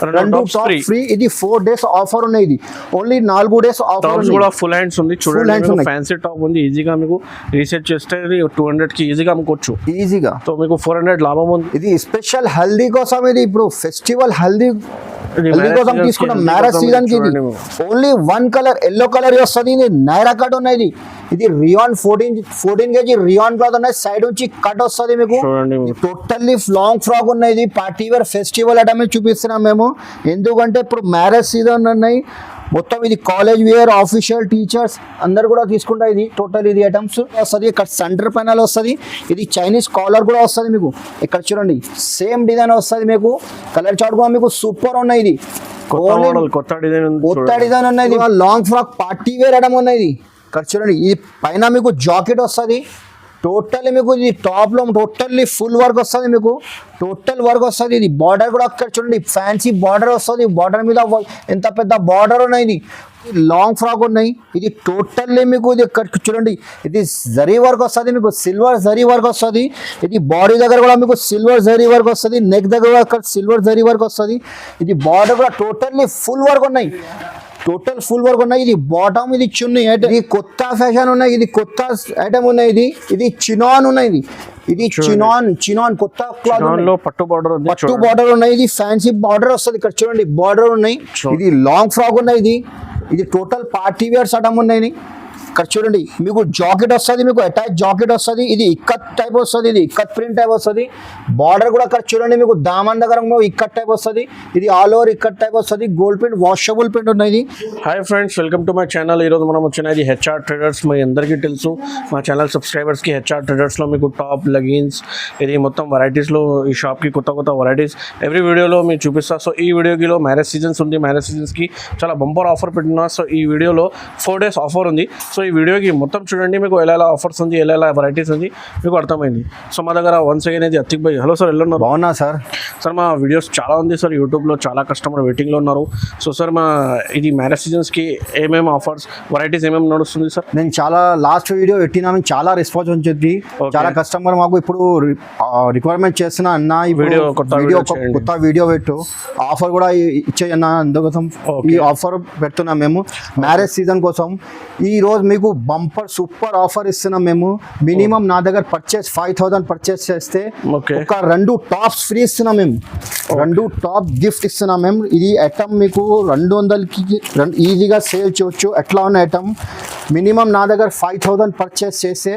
రెండు top free. ఇది 4 days offer ఉన్నాయి. ఇది ఓన్లీ 4 days ఆఫర్ కూడా ఫుల్ హ్యాండ్స్ ఉంది చూడండి. ఫ్యాన్సీ టాప్ ఉంది. ఈజీగా మీకు రీసెట్ చేస్తే 200 కి ఈజీగా అమ్ముకోవచ్చు ఈజీగా. సో మీకు 400 లాభం ఉంది. ఇది స్పెషల్ హల్దీ కోసం. ఇది ఇప్పుడు ఫెస్టివల్ హల్దీ కోసం తీసుకున్న మ్యారేజ్ సీజన్ కి ఇది ఓన్లీ 1 కలర్ ఎల్లో కలర్ వస్తుంది. ఇది నైరా కట్ ఉన్నాయి. ఇది రియాన్ 14 kg రియాన్ క్లాత్ ఉన్నాయి. సైడ్ నుంచి కట్ వస్తుంది మీకు. టోటల్లీ లాంగ్ ఫ్రాక్ ఉన్నాయి. ఇది పార్టీ వేర్ ఫెస్టివల్ ఐటమ్ చూపిస్తున్నాం మేము. ఎందుకంటే ఇప్పుడు మ్యారేజ్ సీజన్ ఉన్నాయి మొత్తం. ఇది కాలేజ్ వేర్ ఆఫీషియల్ టీచర్స్ అందరు కూడా తీసుకుంటారు. ఇది టోటల్ ఇది ఐటమ్స్ వస్తుంది. ఇక్కడ సెంటర్ ప్యానల్ వస్తుంది. ఇది చైనీస్ కాలర్ కూడా వస్తుంది మీకు. ఇక్కడ చూడండి సేమ్ డిజైన్ వస్తుంది మీకు. కలర్ చార్ట్ కూడా మీకు సూపర్ ఉన్నాయి. ఇది కొత్త డిజైన్ ఉన్నాయి. ఇది long frock party wear item ఉన్నాయి. ఇక్కడ చూడండి ఇది పైన మీకు జాకెట్ వస్తుంది. టోటల్లీ మీకు ఇది టాప్ లో టోటల్లీ ఫుల్ వర్క్ వస్తుంది మీకు. టోటల్ వర్క్ వస్తుంది. ఇది బార్డర్ కూడా అక్కడ చూడండి ఫ్యాన్సీ బార్డర్ వస్తుంది. బార్డర్ మీద ఎంత పెద్ద బార్డర్ ఉన్నాయి. ఇది లాంగ్ ఫ్రాక్ ఉన్నాయి. ఇది టోటల్లీ మీకు ఇది చూడండి ఇది జరీ వర్క్ వస్తుంది మీకు. సిల్వర్ జరీ వర్క్ వస్తుంది. ఇది బాడీ దగ్గర కూడా మీకు సిల్వర్ జరీ వర్క్ వస్తుంది. నెక్ దగ్గర అక్కడ సిల్వర్ జరీ వర్క్ వస్తుంది. ఇది బార్డర్ కూడా టోటల్లీ ఫుల్ వర్క్ ఉన్నాయి. టోటల్ ఫుల్ వర్క్ ఉన్నాయి. ఇది బాటమ్ ఇది చున్నీ. ఇది కొత్త ఫ్యాషన్ ఉన్నాయి. ఇది కొత్త ఐటమ్ ఉన్నాయి. ఇది చినాన్ ఉన్నాయి. ఇది చినాన్ కొత్త క్లాత్ పట్టు బార్డర్ ఉన్నాయి. ఇది ఫ్యాన్సీ బార్డర్ వస్తుంది. ఇక్కడ చూడండి బార్డర్ ఉన్నాయి. ఇది లాంగ్ ఫ్రాక్ ఉన్నాయి. ఇది టోటల్ పార్టీ వేర్స్ ఐటమ్ ఉన్నాయి. ఇక్కడ చూడండి మీకు జాకెట్ వస్తుంది. మీకు అటాచ్ జాకెట్ వస్తుంది. ఇది ఇక్కత్ టైప్ వస్తుంది. ఇది ఇక్కత్ ప్రింట్ టైప్ వస్తుంది. బార్డర్ కూడా అక్కడ చూడండి మీకు దామన్ దగ్గర ఇక్కత్ టైప్ వస్తుంది. ఇది ఆల్ ఓవర్ ఇక్కత్ టైప్ వస్తుంది. గోల్డ్ ప్రింట్ వాషబుల్ ప్రింట్ ఉన్నాయి. Hi friends, welcome to my channel. ఈరోజు మనం వచ్చినది హెచ్ఆర్ ట్రేడర్స్. మీ అందరికీ తెలుసు మా ఛానల్ సబ్స్క్రైబర్స్కి. హెచ్ఆర్ ట్రేడర్స్లో మీకు టాప్ లెగిన్స్ ఇది మొత్తం వెరైటీస్లో ఈ షాప్కి కొత్త వెరైటీస్ ఎవ్రీ వీడియోలో మీకు చూపిస్తా. సో ఈ వీడియోలో మ్యారేజ్ సీజన్స్ ఉంది. మ్యారేజ్ సీజన్స్కి చాలా బంపర్ ఆఫర్ పెట్టినా. సో ఈ వీడియోలో 4 days ఆఫర్ ఉంది. సో ఈ వీడియోకి మొత్తం చూడండి మీకు ఎలా ఆఫర్స్ ఉంది, ఎలా వెరైటీస్ ఉంది మీకు అర్థమైంది. సో మా దగ్గర వన్స్ అగైన్ అయితే అతిక్ భాయ్. హలో సార్, ఎలా ఉన్నారు? బాగున్నా సార్. సార్ మా వీడియోస్ చాలా ఉంది సార్. యూట్యూబ్లో చాలా కస్టమర్ వెయిటింగ్లో ఉన్నారు. సో సార్ మా ఇది మ్యారేజ్ సీజన్స్కి ఏమేమి ఆఫర్స్ వెరైటీస్ ఏమేమి నడుస్తుంది సార్? నేను చాలా లాస్ట్ వీడియో పెట్టినాను. చాలా రెస్పాన్స్ వచ్చింది. చాలా కస్టమర్ మాకు ఇప్పుడు రిక్వైర్మెంట్ చేస్తున్నా అన్న ఈ వీడియో కొత్త వీడియో పెట్టు, ఆఫర్ కూడా ఇచ్చేయన్నా. అందుకోసం ఈ ఆఫర్ పెడుతున్నాం మేము మ్యారేజ్ సీజన్ కోసం. ఈ రోజు మీకు బంపర్ సూపర్ ఆఫర్ ఇస్తున్నాం మేము. మినిమం నా దగ్గర పర్చేస్ 5,000 పర్చేస్ చేస్తే ఒక 2 టాప్స్ ఫ్రీ ఇస్తున్నాం మేము. 2 టాప్ గిఫ్ట్ ఇస్తున్నాం మేము. ఇది ఐటమ్ మీకు 200కి ఈజీగా సేల్ చేయవచ్చు. ఎట్లా ఉన్న ఐటమ్ మినిమం నా దగ్గర 5,000 పర్చేస్ చేస్తే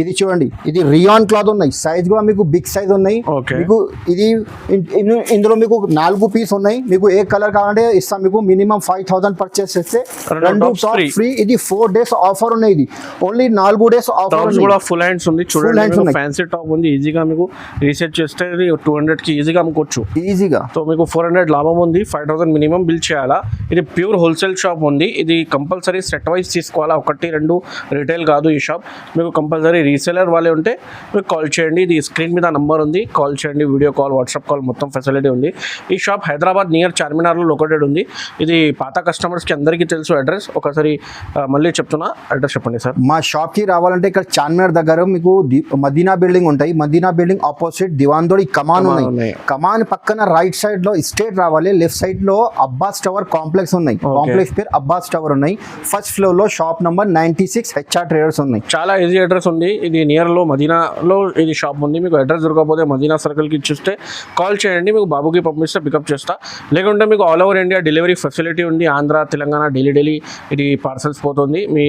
ఇది చూడండి ఇది రియాన్ క్లాత్ ఉన్నాయి. సైజ్ కూడా మీకు బిగ్ సైజ్ ఉన్నాయి. మీకు ఇది ఇందులో మీకు 4 పీస్ ఉన్నాయి. మీకు ఏ కలర్ కావాలంటే ఇస్తాం. మీకు మినిమం 5,000 పర్చేస్ చేస్తే 2 టాప్ ఫ్రీ. ఇది 4 days ఆఫర్ ఉన్నాయి. ఇది ఓన్లీ 4 days ఆఫర్ కూడా ఫుల్ హ్యాండ్స్ ఉంది చూడండి. ఫ్యాన్సీ టాప్ ఉంది. ఈజీగా మీకు రీసెట్ చేస్తే 200 కి ఈజీగా అమ్ముకోవచ్చు ఈజీగా. సో మీకు 400 లాభం ఉంది. 5,000 మినిమం బిల్ చేయాలా. ఇది ప్యూర్ హోల్సేల్ షాప్ ఉంది. ఇది కంపల్సరీ సెట్ వైజ్ తీసుకోవాలా. 1, 2 రిటైల్ కాదు ఈ షాప్. మీకు కంపల్సరీ రీసెలర్ వాళ్ళే ఉంటే మీకు కాల్ చేయండి. ఇది స్క్రీన్ మీద నంబర్ ఉంది, కాల్ చేయండి. వీడియో కాల్, వాట్సాప్ కాల్ మొత్తం ఫెసిలిటీ ఉంది. ఈ షాప్ హైదరాబాద్ నియర్ చార్మినార్లో లొకేటెడ్ ఉంది. ఇది పాత కస్టమర్స్కి అందరికీ తెలుసు అడ్రస్. ఒకసారి మళ్ళీ చెప్తున్నా, అడ్రస్ చెప్పండి సార్. మా షాప్కి రావాలంటే ఇక్కడ చార్మినార్ దగ్గర మీకు మదీనా బిల్డింగ్ ఉంటాయి. మదీనా బిల్డింగ్ ఆపోజిట్ దివాన్దోడి కమాన్ ఉన్నాయి. కమాన్ పక్కన రైట్ సైడ్ లో స్ట్రేట్ రావాలి. లెఫ్ట్ సైడ్ లో అబ్బాస్ టవర్ కాంప్లెక్స్ ఉన్నాయి. కాంప్లెక్స్ పేరు అబ్బాస్ టవర్ ఉన్నాయి. ఫస్ట్ ఫ్లోర్ లో షాప్ నంబర్ 96 హెచ్ఆర్ ట్రేడర్స్ ఉన్నాయి. చాలా ఈజీ అడ్రస్ ఉంది. ఇది నియర్లో మదీనాలో ఇది షాప్ ఉంది. మీకు అడ్రస్ దొరకకపోతే మదీనా సర్కిల్కి ఇచ్చిస్తే కాల్ చేయండి. మీకు బాబుకి పంపిస్తే పికప్ చేస్తా. లేకుంటే మీకు all over India delivery facility ఉంది. ఆంధ్ర, తెలంగాణ డైలీ ఇది పార్సల్స్ పోతుంది. మీ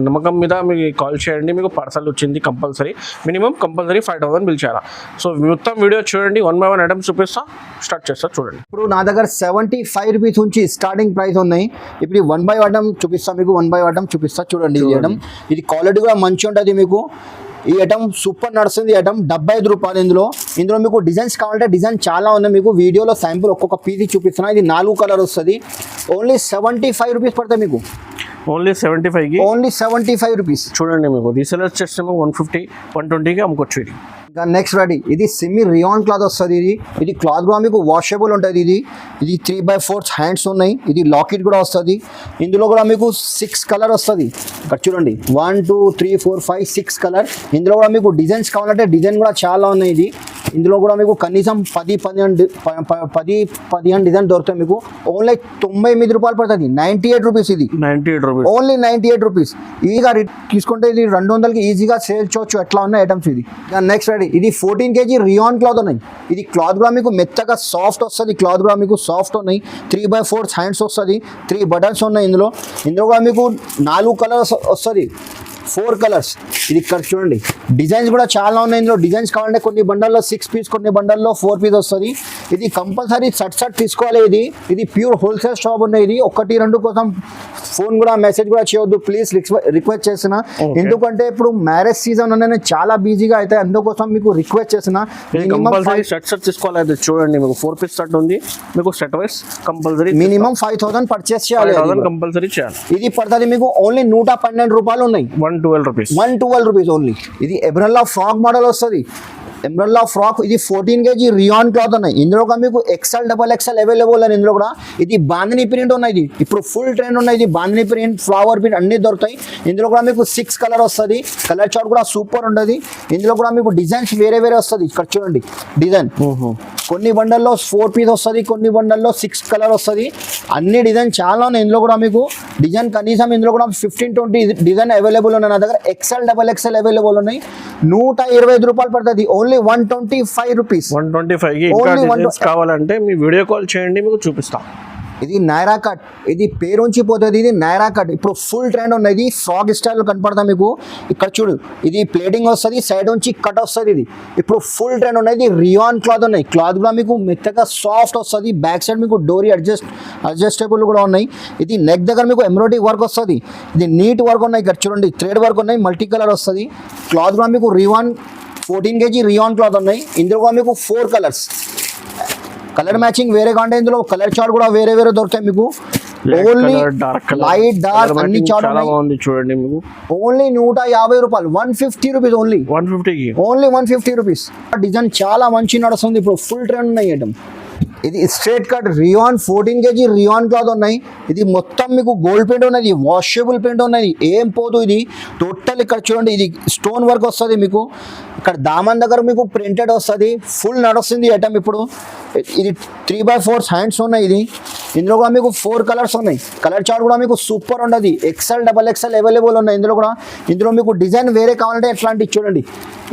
నమ్మకం మీద మీకు కాల్ చేయండి. మీకు పార్సల్ వచ్చింది కంపల్సరీ. మినిమం కంపల్సరీ 5,000 బిల్ చేయాలా. సో మొత్తం వీడియో చూడండి. 1 by 1 ఐటమ్స్ చూపిస్తా. స్టార్ట్ చేస్తా చూడండి. ఇప్పుడు నా దగ్గర 75 రూపీస్ నుంచి స్టార్టింగ్ ప్రైస్ ఉన్నాయి. ఇప్పుడు 1 by 1 ఐటమ్ చూపిస్తా. మీకు 1 by 1 ఐటమ్ చూపిస్తా చూడండి. ఇది ఐటమ్ ఇది క్వాలిటీ కూడా మంచి ఉంటుంది మీకు. ఈ ఐటమ్ సూపర్ నడుస్తుంది. ఐటమ్ 75 రూపాయలు. ఇందులో మీకు డిజైన్స్ కావాలంటే డిజైన్ చాలా ఉన్నాయి. మీకు వీడియోలో శాంపుల్ ఒక్కొక్క పీస్ చూపిస్తున్నా. ఇది 4 కలర్ వస్తుంది. ఓన్లీ 75 రూపీస్ పడతాయి మీకు. ఓన్లీ 75కి ఓన్లీ 75 రూపీస్. చూడంండి మీకు రీసెలర్స్ చేస్తే 150, 120కి అమ్ముకోవచ్చు. ఇది ఇంకా నెక్స్ట్ రెడీ ఇది సెమీ రియాన్ క్లాత్ వస్తుంది. ఇది క్లాత్ కూడా మీకు వాషబుల్ ఉంటుంది. ఇది 3/4 హ్యాండ్స్ ఉన్నాయి. ఇది లాకెట్ కూడా వస్తుంది. ఇందులో కూడా మీకు 6 కలర్ వస్తుంది. ఇక్కడ చూడండి 1, 2, 3, 4, 5, 6 కలర్. ఇందులో కూడా మీకు డిజైన్స్ కావాలంటే డిజైన్ కూడా చాలా ఉన్నాయి. ఇందులో కూడా మీకు కనీసం 10-15 డిజైన్ దొరుకుతాయి మీకు. ఓన్లీ 98 రూపాయలు పడుతుంది. 98 రూపీస్ ఇది. 98 రూపీస్ ఓన్లీ 98 రూపీస్. ఈజీగా తీసుకుంటే ఇది 200కి ఈజీగా సేల్ చేయొచ్చు. ఎట్లా ఉన్న ఐటమ్స్ ఇది. నెక్స్ట్ రెడీ ఇది 14 kg రియాన్ క్లాత్ ఉన్నాయి. ఇది క్లాత్ కూడా మీకు మెత్తగా సాఫ్ట్ వస్తుంది. క్లాత్ కూడా మీకు సాఫ్ట్ ఉన్నాయి. 3/4 హ్యాండ్స్ వస్తుంది. 3 బటన్స్ ఉన్నాయి. ఇందులో కూడా మీకు 4 కలర్స్ వస్తుంది. 4 కలర్స్. ఇది ఇక్కడ చూడండి. డిజైన్స్ కూడా చాలా ఉన్నాయి. ఇందులో డిజైన్స్ కావాలంటే కొన్ని బండల్లో 6 పీస్, కొన్ని బండల్లో 4 పీస్ వస్తుంది. ఇది కంపల్సరీ సట్ తీసుకోవాలి. ఇది ప్యూర్ హోల్సేల్ షాప్ ఉన్నాయి. ఇది 1-2 కోసం ఫోన్ కూడా మెసేజ్ కూడా చేయొద్దు ప్లీజ్, రిక్వెస్ట్ చేసిన. ఎందుకంటే ఇప్పుడు మ్యారేజ్ సీజన్ అనేది చాలా బిజీగా అయితే అందుకోసం మీకు రిక్వెస్ట్ చేసిన. సెట్ తీసుకోవాలి. చూడండి మీకు 4 పీస్ సెట్ ఉంది. మీకు set wise compulsory minimum 5000 purchase చేయాలి. కంపల్సరీ చేయాలి. ఇది పడుతుంది మీకు ఓన్లీ 112 రూపాయలు ఉన్నాయి. 112 రూపీస్. 112 rupees only. ఇది ఎబ్రల్లా ఫ్రాక్ మోడల్ వస్తుంది. Umbrella frock. ఇది 14 kg రియాన్ క్లాత్ ఉన్నాయి. ఇందులో కూడా మీకు XL, XXL అవైలబుల్ అని. ఇందులో కూడా ఇది బాందిని ప్రింట్ ఉన్నాయి. ఇది ఇప్పుడు ఫుల్ ట్రెండ్ ఉన్నాయి. ఇది బాందిని ప్రింట్, ఫ్లవర్ ప్రింట్ అన్ని దొరుకుతాయి. ఇందులో కూడా మీకు 6 కలర్ వస్తుంది. కలర్ చార్ట్ కూడా సూపర్ ఉంటుంది. ఇందులో కూడా మీకు డిజైన్స్ వేరే వస్తుంది. ఇక్కడ చూడండి డిజైన్. కొన్ని బండల్లో 4 పీస్ వస్తుంది. కొన్ని బండల్లో 6 కలర్ వస్తుంది. అన్ని డిజైన్ చాలా ఉన్నాయి. ఇందులో కూడా మీకు డిజైన్ కనీసం ఇందులో కూడా 15-20 డిజైన్ అవైలబుల్ ఉన్నాయి. నా దగ్గర XL, XXL అవైలబుల్ ఉన్నాయి. 125 రూపాయలు పడుతుంది. Only 125 rupees. 125 కావాలంటే మీ వీడియో కాల్ చేయండి, మీకు చూపిస్తాం. ఇది నైరా కట్. ఇది పేరుంచి పోతుంది. ఇది నైరా కట్ ఇప్పుడు ఫుల్ ట్రెండ్ ఉన్నది. ఫ్రాక్ స్టైల్ కనపడతా మీకు. ఇక్కడ చూడు ఇది ప్లేటింగ్ వస్తుంది. సైడ్ నుంచి కట్ వస్తుంది. ఇది ఇప్పుడు ఫుల్ ట్రెండ్ ఉన్నది. రియాన్ క్లాత్ ఉన్నాయి. క్లాత్ కూడా మీకు మెత్తగా సాఫ్ట్ వస్తుంది. బ్యాక్ సైడ్ మీకు డోరీ అడ్జస్టబుల్ కూడా ఉన్నాయి. ఇది నెక్ దగ్గర మీకు ఎంబ్రాయిడరీ వర్క్ వస్తుంది. ఇది నీట్ వర్క్ ఉన్నాయి. ఇక్కడ చూడండి థ్రెడ్ వర్క్ ఉన్నాయి. మల్టీ కలర్ వస్తుంది. క్లాత్ కూడా మీకు రియాన్ 14 kg రియాన్ క్లాత్ ఉన్నాయి. ఇందులో కూడా మీకు 4 కలర్స్. కలర్ మ్యాచింగ్ వేరే కాంటే ఇందులో కలర్ చార్ట్ కూడా వేరే దొరుకుతాయి మీకు. ఓన్లీ లైట్ డార్క్ అన్ని చార్ట్ ఉన్నాయి. చూడండి మీకు ఓన్లీ 150 రూపాయలు. 150 రూపీస్ ఓన్లీ. 150 రూపీస్. డిజైన్ చాలా మంచి నడుస్తుంది. ఇప్పుడు ఫుల్ ట్రెండ్ ఉన్నాయి ఐటమ్. ఇది straight cut rayon 14 kg rayon cloth ఉన్నాయి. ఇది మొత్తం మీకు గోల్డ్ పెయింట్ ఉన్నది. వాషబుల్ పెయింట్ ఉన్నది. ఏం పోదు. ఇది టోటల్ ఇక్కడ చూడండి. ఇది స్టోన్ వర్క్ వస్తుంది మీకు. ఇక్కడ దామన్ దగ్గర మీకు ప్రింటెడ్ వస్తుంది. ఫుల్ నడుస్తుంది ఐటమ్ ఇప్పుడు. ఇది 3/4 హ్యాండ్స్ ఉన్నాయి. ఇది ఇందులో కూడా మీకు 4 కలర్స్ ఉన్నాయి. కలర్ చార్ట్ కూడా మీకు సూపర్ ఉండదు. XL, XXL అవైలబుల్ ఉన్నాయి. ఇందులో మీకు డిజైన్ వేరే కావాలంటే ఎట్లాంటి చూడండి.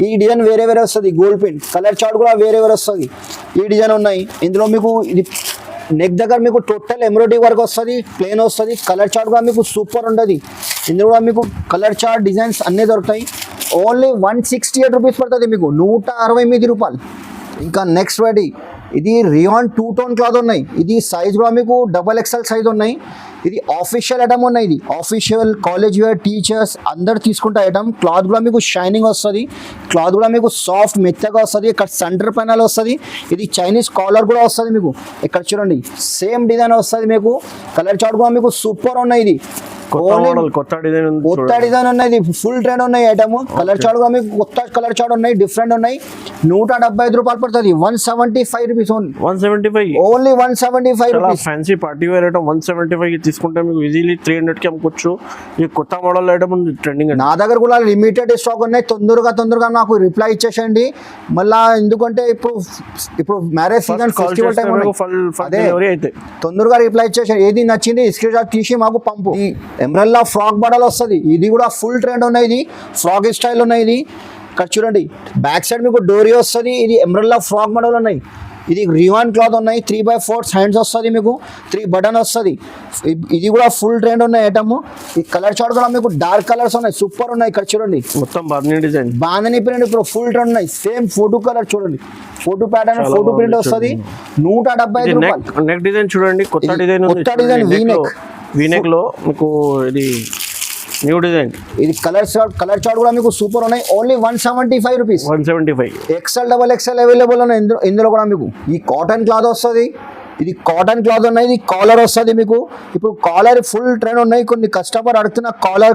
ఈ డిజైన్ వేరే వస్తుంది. గోల్డ్ పెయింట్ కలర్ చార్ట్ కూడా వేరే వస్తుంది. ఈ డిజైన్ ఉన్నాయి. ఇందులో మీకు ఇది నెక్ దగ్గర మీకు టోటల్ ఎంబ్రాయిడరీ వర్క్ వస్తుంది. ప్లేన్ వస్తుంది. కలర్ చార్ట్ కూడా మీకు సూపర్ ఉండదు. ఇందులో కూడా మీకు కలర్ చార్ట్ డిజైన్స్ అన్నీ దొరుకుతాయి. ఓన్లీ 168 రూపీస్ పడుతుంది మీకు. 168 రూపాయలు. ఇంకా నెక్స్ట్ వెరైటీ ఇది రియాన్ 2 టోన్ క్లాత్ ఉన్నాయి. ఇది సైజ్ కూడా మీకు XXL సైజ్ ఉన్నాయి. ఇది ఆఫీషియల్ ఐటమ్ ఉన్నాయి. ఇది ఆఫీషియల్ కాలేజ్ వేర్ టీచర్స్ అందరు తీసుకుంటే ఐటమ్. క్లాత్ కూడా మీకు షైనింగ్ వస్తుంది. క్లాత్ కూడా మీకు సాఫ్ట్ మెత్తగా వస్తుంది. ఇక్కడ సెంటర్ ప్యానల్ వస్తుంది. ఇది చైనీస్ కాలర్ కూడా వస్తుంది మీకు. ఇక్కడ చూడండి సేమ్ డిజైన్ వస్తుంది మీకు. కలర్ చార్ట్ కూడా మీకు సూపర్ ఉన్నాయి. ఇది కొత్త డిజైన్ ఉన్నాయి. ఫుల్ ట్రెండ్ ఉన్నాయి ఐటమ్. కలర్ చార్ట్ కూడా మీకు కొత్త కలర్ చార్ట్ ఉన్నాయి. డిఫరెంట్ ఉన్నాయి. 175 రూపాయలు పడుతుంది. 175 rupees only. 175 only 175 rupees. Fancy party wear item 175 తీసుకుంటే మీకు ఈజీలీ 300 కి అమ్ముకోవచ్చు. ఈ కొత్త మోడల్ ఐటమ్ ట్రెండింగ్. నా దగ్గర కూడా లిమిటెడ్ స్టాక్ ఉన్నాయి. తొందరగా నాకు రిప్లై ఇచ్చేసండి మళ్ళా. ఎందుకంటే ఇప్పుడు మ్యారేజ్ సీజన్ ఫెస్టివల్ టైం అయితే తొందరగా రిప్లై ఇచ్చేసండి. ఏది నచ్చింది స్క్రీన్ షాట్ తీసి మాకు పంపు. ఎంబ్రెల్లా ఫ్రాక్ మోడల్ వస్తుంది. ఇది కూడా ఫుల్ ట్రెండ్ ఉన్నాయి. ఇది ఫ్రాక్ స్టైల్ ఉన్నాయి. ఇది ఇక్కడ చూడండి బ్యాక్ సైడ్ మీకు డోరీ వస్తుంది. ఇది ఎంబ్రెల్లా ఫ్రాక్ మోడల్ ఉన్నాయి. ఇది రియాన్ క్లాత్ ఉన్నాయి. 3/4 హ్యాండ్స్ వస్తుంది మీకు. 3 బటన్ వస్తుంది. ఇది కూడా ఫుల్ ట్రెండ్ ఉన్నాయి ఐటమ్. ఈ కలర్ చార్ట్ కూడా మీకు డార్క్ కలర్స్ ఉన్నాయి. సూపర్ ఉన్నాయి. ఇక్కడ చూడండి మొత్తం బాందిని డిజైన్. బాందిని ప్రింట్ ఇప్పుడు ఫుల్ ట్రెండ్ ఉన్నాయి. సేమ్ ఫోటో కలర్ చూడండి. ఫోటో ప్యాటర్న్ ఫోటో ప్రింట్ వస్తుంది. 175 రూపాయలు. నెక్ డిజైన్ చూడండి. కొత్త డిజైన్ వీనెక్ లో మీకు ఇది న్యూ డిజైన్. ఇది కలర్ చార్ట్ కూడా మీకు సూపర్ ఉన్నాయి. Only 175 rupees. 175. XL, XXL available ఉన్నాయి. ఇందులో కూడా మీకు ఈ కాటన్ క్లాత్ వస్తుంది. ఇది కాటన్ క్లాత్ ఉన్నాయి, ఇది కాలర్ వస్తుంది మీకు. ఇప్పుడు కాలర్ ఫుల్ ట్రెండ్ ఉన్నాయి, కొన్ని కస్టమర్ అడుగుతున్న కాలర్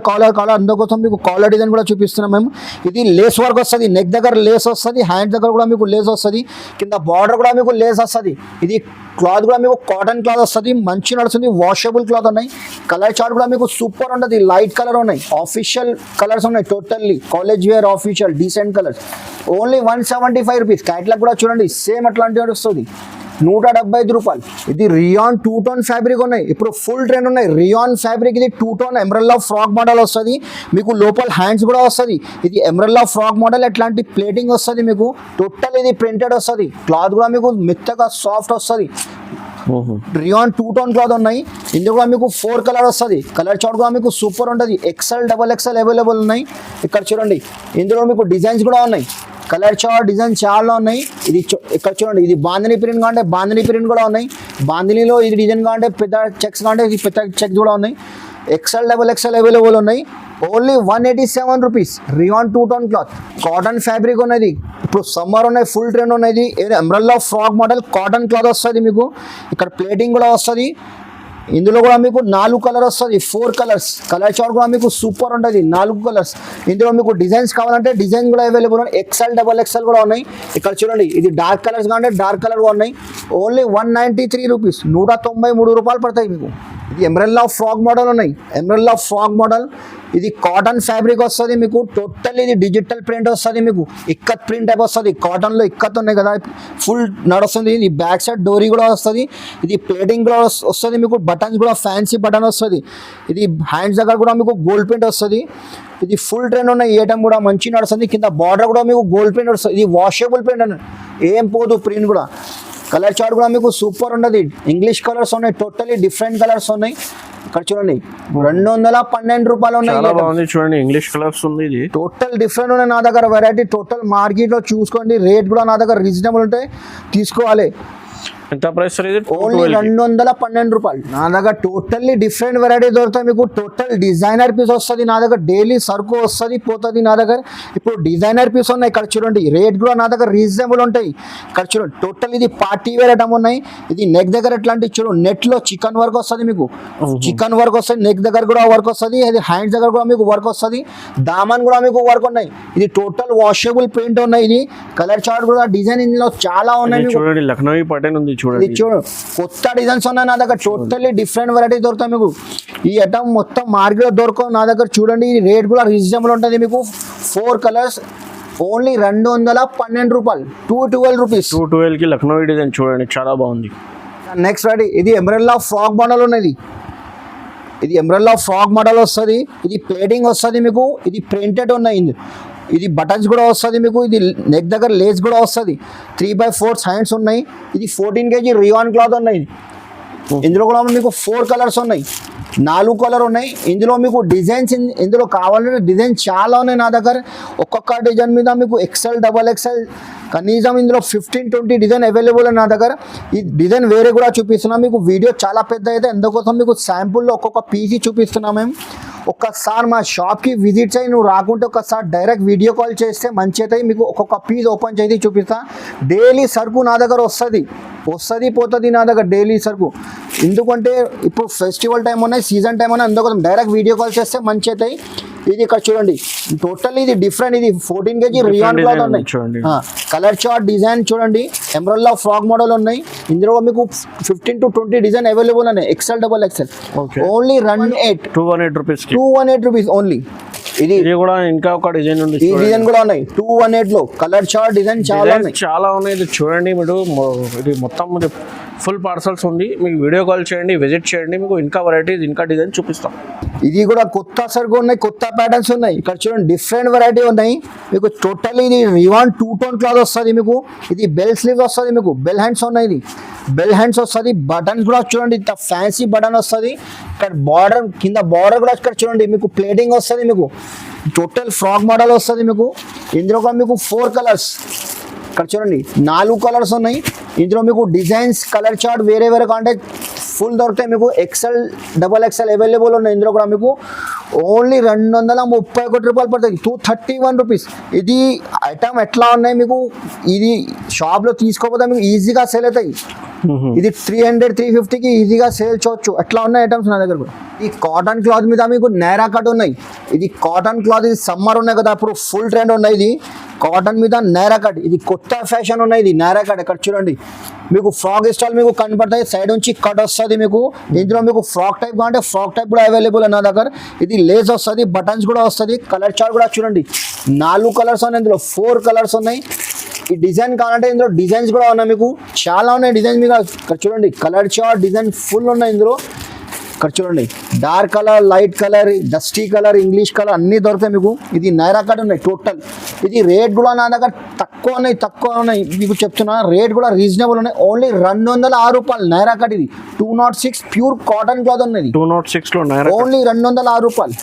అందుకోసం మీకు కాలర్ డిజైన్ కూడా చూపిస్తున్నాం మేము. ఇది లేస్ వర్క్ వస్తుంది, నెక్ దగ్గర లేస్ వస్తుంది, హ్యాండ్ దగ్గర కూడా మీకు లేస్ వస్తుంది, కింద బార్డర్ కూడా మీకు లేస్ వస్తుంది. ఇది క్లాత్ కూడా మీకు కాటన్ క్లాత్ వస్తుంది, మంచి నడుస్తుంది, వాషబుల్ క్లాత్ ఉన్నాయి. కలర్ చార్ట్ కూడా మీకు సూపర్ ఉంటుంది, లైట్ కలర్ ఉన్నాయి, ఆఫీషియల్ కలర్స్ ఉన్నాయి, totally college wear official decent colours. Only 175 rupees. Catalogue కూడా చూడండి సేమ్ అట్లాంటివి వస్తుంది, 175 రూపాయలు. ఇది రియాన్ 2 టోన్ ఫ్యాబ్రిక్ ఉన్నాయి, ఇప్పుడు ఫుల్ ట్రెండ్ ఉన్నాయి రియాన్ ఫ్యాబ్రిక్. ఇది 2 టోన్ ఎంబ్రెల్లా ఫ్రాక్ మోడల్ వస్తుంది మీకు, లోపల హ్యాండ్స్ కూడా వస్తుంది. ఇది ఎంబ్రెల్లా ఫ్రాక్ మోడల్, ఎట్లాంటి ప్లేటింగ్ వస్తుంది మీకు, టోటల్ ఇది ప్రింటెడ్ వస్తుంది. క్లాత్ కూడా మీకు మెత్తగా సాఫ్ట్ వస్తుంది. రియాన్ 2 టోన్ క్లాత్ ఉన్నాయి, ఇందులో కూడా మీకు 4 కలర్ వస్తుంది. కలర్ చార్ట్ కూడా మీకు సూపర్ ఉంటుంది, XL XXL అవైలబుల్ ఉన్నాయి. ఇక్కడ చూడండి ఇందులో మీకు డిజైన్స్ కూడా ఉన్నాయి, కలర్ చార్ట్ డిజైన్ చాలా ఉన్నాయి. ఇది ఇక్కడ చూడండి, ఇది బాందిని ప్రింట్ కావాలంటే బాందిని ప్రింట్ కూడా ఉన్నాయి, బాందినిలో ఇది డిజైన్ కావాలంటే పెద్ద చెక్స్ కావాలంటే ఇది పెద్ద చెక్స్ కూడా ఉన్నాయి. XL XXL అవైలబుల్ ఉన్నాయి. Only 187 rupees. Rayon 2 tone cloth, cotton fabric ఉన్నది, ఇప్పుడు సమ్మర్ ఉన్నాయి, ఫుల్ ట్రెండ్ ఉన్నది. Umbrella frock model cotton cloth వస్తుంది మీకు, ఇక్కడ ప్లేటింగ్ కూడా వస్తుంది. ఇందులో కూడా మీకు 4 కలర్ వస్తుంది, 4 కలర్స్. కలర్ చార్ట్ కూడా మీకు సూపర్ ఉంటుంది, 4 కలర్స్. ఇందులో మీకు డిజైన్స్ కావాలంటే డిజైన్ కూడా అవైలబుల్ ఉన్నాయి, XL XXL కూడా ఉన్నాయి. ఇక్కడ చూడండి ఇది డార్క్ కలర్స్ కావాలంటే డార్క్ కలర్ కూడా ఉన్నాయి. ఓన్లీ 193 రూపీస్, 193 రూపాయలు పడతాయి మీకు. ఇది ఎంబ్రెల్లా ఫ్రాక్ మోడల్ ఉన్నాయి, ఎంబ్రెల్లా ఫ్రాక్ మోడల్. ఇది కాటన్ ఫ్యాబ్రిక్ వస్తుంది మీకు, టోటల్ ఇది డిజిటల్ ప్రింట్ వస్తుంది మీకు, ఇక్కత్ ప్రింట్ టైప్ వస్తుంది. కాటన్లో ఇక్కత్ ఉన్నాయి కదా, ఫుల్ నడుస్తుంది. ఇది బ్యాక్ సైడ్ డోరీ కూడా వస్తుంది, ఇది ప్లేటింగ్ కూడా వస్తుంది మీకు, బటన్స్ కూడా ఫ్యాన్సీ బటన్ వస్తుంది. ఇది హ్యాండ్స్ దగ్గర కూడా మీకు గోల్డ్ ప్రింట్ వస్తుంది. ఇది ఫుల్ ట్రెండ్ ఉన్న ఏటం కూడా మంచి నడుస్తుంది. కింద బార్డర్ కూడా మీకు గోల్డ్ ప్రింట్ వస్తుంది, ఇది వాషబుల్ ప్రింట్ అని ఏం పోదు ప్రింట్ కూడా. కలర్ చార్ట్ కూడా మీకు సూపర్ ఉండదు, ఇంగ్లీష్ కలర్స్ ఉన్నాయి, టోటలీ డిఫరెంట్ కలర్స్ ఉన్నాయి. ఇక్కడ చూడండి 212 రూపాయలు ఉన్నాయి. చూడండి ఇంగ్లీష్ కలర్స్ ఉంది, ఇది టోటల్ డిఫరెంట్ ఉన్నాయి నా దగ్గర వెరైటీ. టోటల్ మార్కెట్ లో చూసుకోండి, రేట్ కూడా నా దగ్గర రీజనబుల్ ఉంటాయి, తీసుకోవాలి. ఎంత ప్రైస్? ఓన్లీ 212 రూపాయలు. నా దగ్గర టోటల్లీ డిఫరెంట్ వెరైటీ దొరుకుతాయి మీకు. టోటల్ డిజైనర్ పీస్ వస్తుంది నా దగ్గర, డైలీ సరుకు వస్తుంది పోతుంది నా దగ్గర. ఇప్పుడు డిజైనర్ పీస్ ఉన్నాయి, ఇక్కడ చూడండి రేట్ కూడా నా దగ్గర రీజనబుల్ ఉంటాయి. ఇక్కడ చూడండి టోటల్ ఇది పార్టీ వేర్ ఐటమ్ ఉన్నాయి. ఇది నెక్ దగ్గర ఎట్లాంటి చూడు, నెట్ లో చికెన్ వర్క్ వస్తుంది మీకు, చికెన్ వర్క్ వస్తుంది, నెక్ దగ్గర కూడా వర్క్ వస్తుంది, అది హ్యాండ్స్ దగ్గర కూడా మీకు వర్క్ వస్తుంది, దామన్ కూడా మీకు వర్క్ ఉన్నాయి. ఇది టోటల్ వాషబుల్ ప్రింట్ ఉన్నాయి. ఇది కలర్ చార్ట్ కూడా డిజైన్ ఇందులో చాలా ఉన్నాయి. చూడండి లక్నోవి పటేన్ ఉంది, ఇది చూడు కొత్త డిజైన్స్ ఉన్నాయి నా దగ్గర, టోటల్లీ డిఫరెంట్ వెరైటీ దొరుకుతాయి మీకు. ఈ ఐటమ్ మొత్తం మార్కెట్ లో దొరకవు నా దగ్గర. చూడండి రేట్ కూడా రీజనబుల్ ఉంటుంది మీకు. 4 కలర్స్ ఓన్లీ 212 రూపాయలు, 212 రూపీస్. 212కి లక్నోవి డిజైన్ చూడండి చాలా బాగుంది. నెక్స్ట్ వెరైటీ ఇది ఎంబ్రెల్లా ఫ్రాక్ మోడల్ ఉన్నది. ఇది ఎంబ్రెల్లా ఫ్రాక్ మోడల్ వస్తుంది, ఇది ప్లేటింగ్ వస్తుంది మీకు, ఇది ప్రింటెడ్ ఉన్నాయి. ఇది బటన్స్ కూడా వస్తుంది మీకు, ఇది నెక్ దగ్గర లేస్ కూడా వస్తుంది, 3/4 హ్యాండ్స్ ఉన్నాయి. ఇది 14 kg రియాన్ క్లాత్ ఉన్నాయి. ఇందులో కూడా మీకు 4 కలర్స్ ఉన్నాయి, 4 కలర్ ఉన్నాయి. ఇందులో మీకు డిజైన్స్ ఇందులో కావాలంటే డిజైన్ చాలా ఉన్నాయి నా దగ్గర. ఒక్కొక్క డిజైన్ మీద మీకు XL XXL కనీసం ఇందులో 15-20 డిజైన్ అవైలబుల్ నా దగ్గర. ఈ డిజైన్ వేరే కూడా చూపిస్తున్నాం మీకు. వీడియో చాలా పెద్ద అయితే అందుకోసం మీకు శాంపుల్లో ఒక్కొక్క పీసీ చూపిస్తున్నాం మేము. ఒక్కసారి మా షాప్కి విజిట్ చేయి, నువ్వు రాకుంటే ఒకసారి డైరెక్ట్ వీడియో కాల్ చేస్తే మంచి అవుతాయి. మీకు ఒక్కొక్క పీస్ ఓపెన్ చేసి చూపిస్తా. డైలీ సరుకు నా దగ్గర వస్తుంది పోతుంది నా దగ్గర డైలీ సరుకు. ఎందుకంటే ఇప్పుడు ఫెస్టివల్ టైం ఉన్నాయి, సీజన్ టైం ఉన్నాయి, అందుకోసం డైరెక్ట్ వీడియో కాల్ చేస్తే మంచి అవుతాయి. ఇది ఇక్కడ చూడండి టోటల్ ఇది డిఫరెంట్, ఇది 14 kg రియాన్ క్లాత్ ఉన్నాయి. కలర్ చార్ట్ డిజైన్ చూడండి, ఎంబ్రెల్లా ఫ్రాక్ మోడల్ ఉన్నాయి. ఇందులో మీకు 15 to 20 డిజైన్ అవైలబుల్ ఉన్నాయి, XL XXL. Only 218 rupees, 218 rupees only. ఇది కూడా ఇంకా ఒక డిజైన్ ఉంది, ఈ డిజైన్ కూడా ఉన్నాయి 218 లో. కలర్ చార్ట్ డిజైన్ చాలా ఉన్నాయి. ఇది చూడండి మీరు, ఇది మొత్తం ఫుల్ పార్సల్స్ ఉంది. మీకు వీడియో కాల్ చేయండి, విజిట్ చేయండి, మీకు ఇంకా వెరైటీస్ ఇంకా డిజైన్ చూపిస్తాం. ఇది కూడా కొత్త సరుకు ఉన్నాయి, కొత్త ప్యాటర్న్స్ ఉన్నాయి. ఇక్కడ చూడండి డిఫరెంట్ వెరైటీ ఉన్నాయి మీకు. టోటల్లీ ఇది రియాన్ 2 టోన్ క్లాత్ వస్తుంది మీకు. ఇది బెల్ స్లీవ్ వస్తుంది మీకు, బెల్ హ్యాండ్స్ ఉన్నాయి. ఇది బెల్ హ్యాండ్స్ వస్తుంది, బటన్స్ కూడా చూడండి ఇంత ఫ్యాన్సీ బటన్ వస్తుంది. ఇక్కడ బార్డర్ కింద బార్డర్ కూడా ఇక్కడ చూడండి మీకు ప్లేటింగ్ వస్తుంది మీకు. టోటల్ ఫ్రాక్ మోడల్ వస్తుంది మీకు. ఇందులో కూడా మీకు 4 కలర్స్ ఇక్కడ చూడండి 4 కలర్స్ ఉన్నాయి. ఇందులో మీకు డిజైన్స్ కలర్ చార్ట్ వేరే వేరే కాంటాక్ట్ ఫుల్ దొరుకుతాయి మీకు. XL XXL అవైలబుల్ ఉన్నాయి. ఇందులో కూడా మీకు ఓన్లీ 231 రూపాయలు పడుతుంది, 231 రూపీస్. ఇది ఐటమ్ ఎట్లా ఉన్నాయి మీకు, ఇది షాప్లో తీసుకోకపోతే మీకు ఈజీగా సేల్ అవుతాయి. ఇది 300-350కి ఈజీగా సేల్ చేయొచ్చు. ఎట్లా ఉన్నాయి ఐటమ్స్ నా దగ్గర కూడా. ఈ కాటన్ క్లాత్ మీద మీకు నైరా కట్ ఉన్నాయి. ఇది కాటన్ క్లాత్, ఇది సమ్మర్ ఉన్నాయి కదా, అప్పుడు ఫుల్ ట్రెండ్ ఉన్నాయి. ఇది కాటన్ మీద నైరా కట్, ఇది కొత్త ఫ్యాషన్ ఉన్నాయి. ఇది నైరా కట్ ఇక్కడ చూడండి మీకు ఫ్రాక్ స్టైల్ మీకు కనపడతాయి. సైడ్ నుంచి కట్ వస్తుంది మీకు. ఇందులో మీకు ఫ్రాక్ టైప్ కావాలంటే ఫ్రాక్ టైప్ కూడా అవైలబుల్ నా దగ్గర. ఇది లేస్ వస్తుంది, బటన్స్ కూడా వస్తుంది. కలర్ చార్ట్ కూడా చూడండి 4 కలర్స్ ఉన్నాయి. ఇందులో 4 కలర్స్ ఉన్నాయి. ఈ డిజైన్ కావాలంటే ఇందులో డిజైన్స్ కూడా ఉన్నాయి మీకు, చాలా ఉన్నాయి డిజైన్స్. మీకు ఇక్కడ చూడండి కలర్ చార్ట్ డిజైన్ ఫుల్ ఉన్నాయి ఇందులో. ఇక్కడ చూడండి dark colour, light colour, dusty colour, English colour అన్నీ దొరుకుతాయి మీకు. ఇది నైరా కట్ ఉన్నాయి టోటల్. ఇది రేట్ కూడా నా దగ్గర తక్కువ ఉన్నాయి మీకు చెప్తున్నా. రేట్ కూడా రీజనబుల్ ఉన్నాయి. ఓన్లీ 206 రూపాయలు నైరా కట్. ఇది 206 ప్యూర్ కాటన్ క్లాత్ ఉన్నది. 206లో ఓన్లీ 206 రూపాయలు.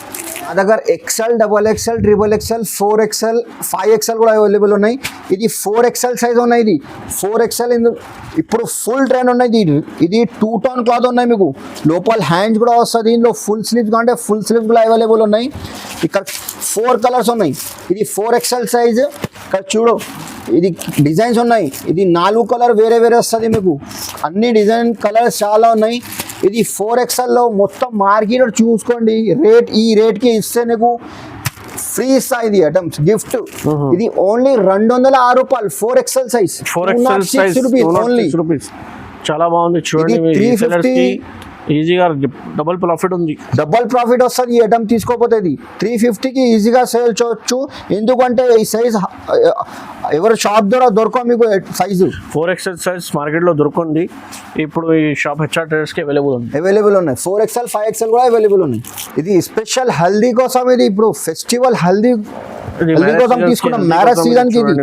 నా దగ్గర XL, XXL, XXL, 4XL, 5XL కూడా అవైలబుల్ ఉన్నాయి. ఇది 4XL సైజ్ ఉన్నాయి. ఇది 4XL ఇప్పుడు ఫుల్ ట్రెండ్ ఉన్నాయి. ఇది 2 టోన్ క్లాత్ ఉన్నాయి మీకు. లోపల హ్యాండ్స్ కూడా వస్తుంది. ఇందులో ఫుల్ స్లీవ్స్ కావాలంటే ఫుల్ స్లీవ్స్ కూడా అవైలబుల్ ఉన్నాయి. ఇక్కడ 4 కలర్స్ ఉన్నాయి. ఇది 4XL సైజ్. ఇక్కడ చూడు ఇది డిజైన్స్ ఉన్నాయి. ఇది 4 కలర్ వేరే వేరే వస్తుంది మీకు. అన్ని డిజైన్ కలర్స్ చాలా ఉన్నాయి. ఇది 4XLలో మొత్తం మార్కెట్ చూసుకోండి. ఈ రేట్కి ఇస్తే నీకు ఫ్రీ ఇస్తా ఇది ఐటమ్స్ గిఫ్ట్. ఇది ఓన్లీ 206 రూపాయలు 4XL సైజ్. 4XL ఓన్లీ చాలా బాగుంది చూడండి. 350 ఈజీగా డబుల్ ప్రాఫిట్ ఉంది. డబుల్ ప్రాఫిట్ వస్తుంది ఈ ఐటమ్ తీసుకోకపోతే. ఇది 350కి ఈజీగా సేల్ చేయొచ్చు. ఎందుకంటే ఈ సైజ్ ఎవరు షాప్ ద్వారా దొరకవు మీకు. సైజు 4XL సైజ్ మార్కెట్లో దొరుకుతుంది. ఇప్పుడు ఈ షాప్ HR ట్రేడర్స్కి అవైలబుల్ ఉన్నాయి. 4XL, 5XL కూడా అవైలబుల్ ఉన్నాయి. ఇది స్పెషల్ హల్దీ కోసం. ఇది ఇప్పుడు ఫెస్టివల్ హల్దీ కోసం తీసుకున్నాం. మ్యారేజ్ సీజన్ కి ఇది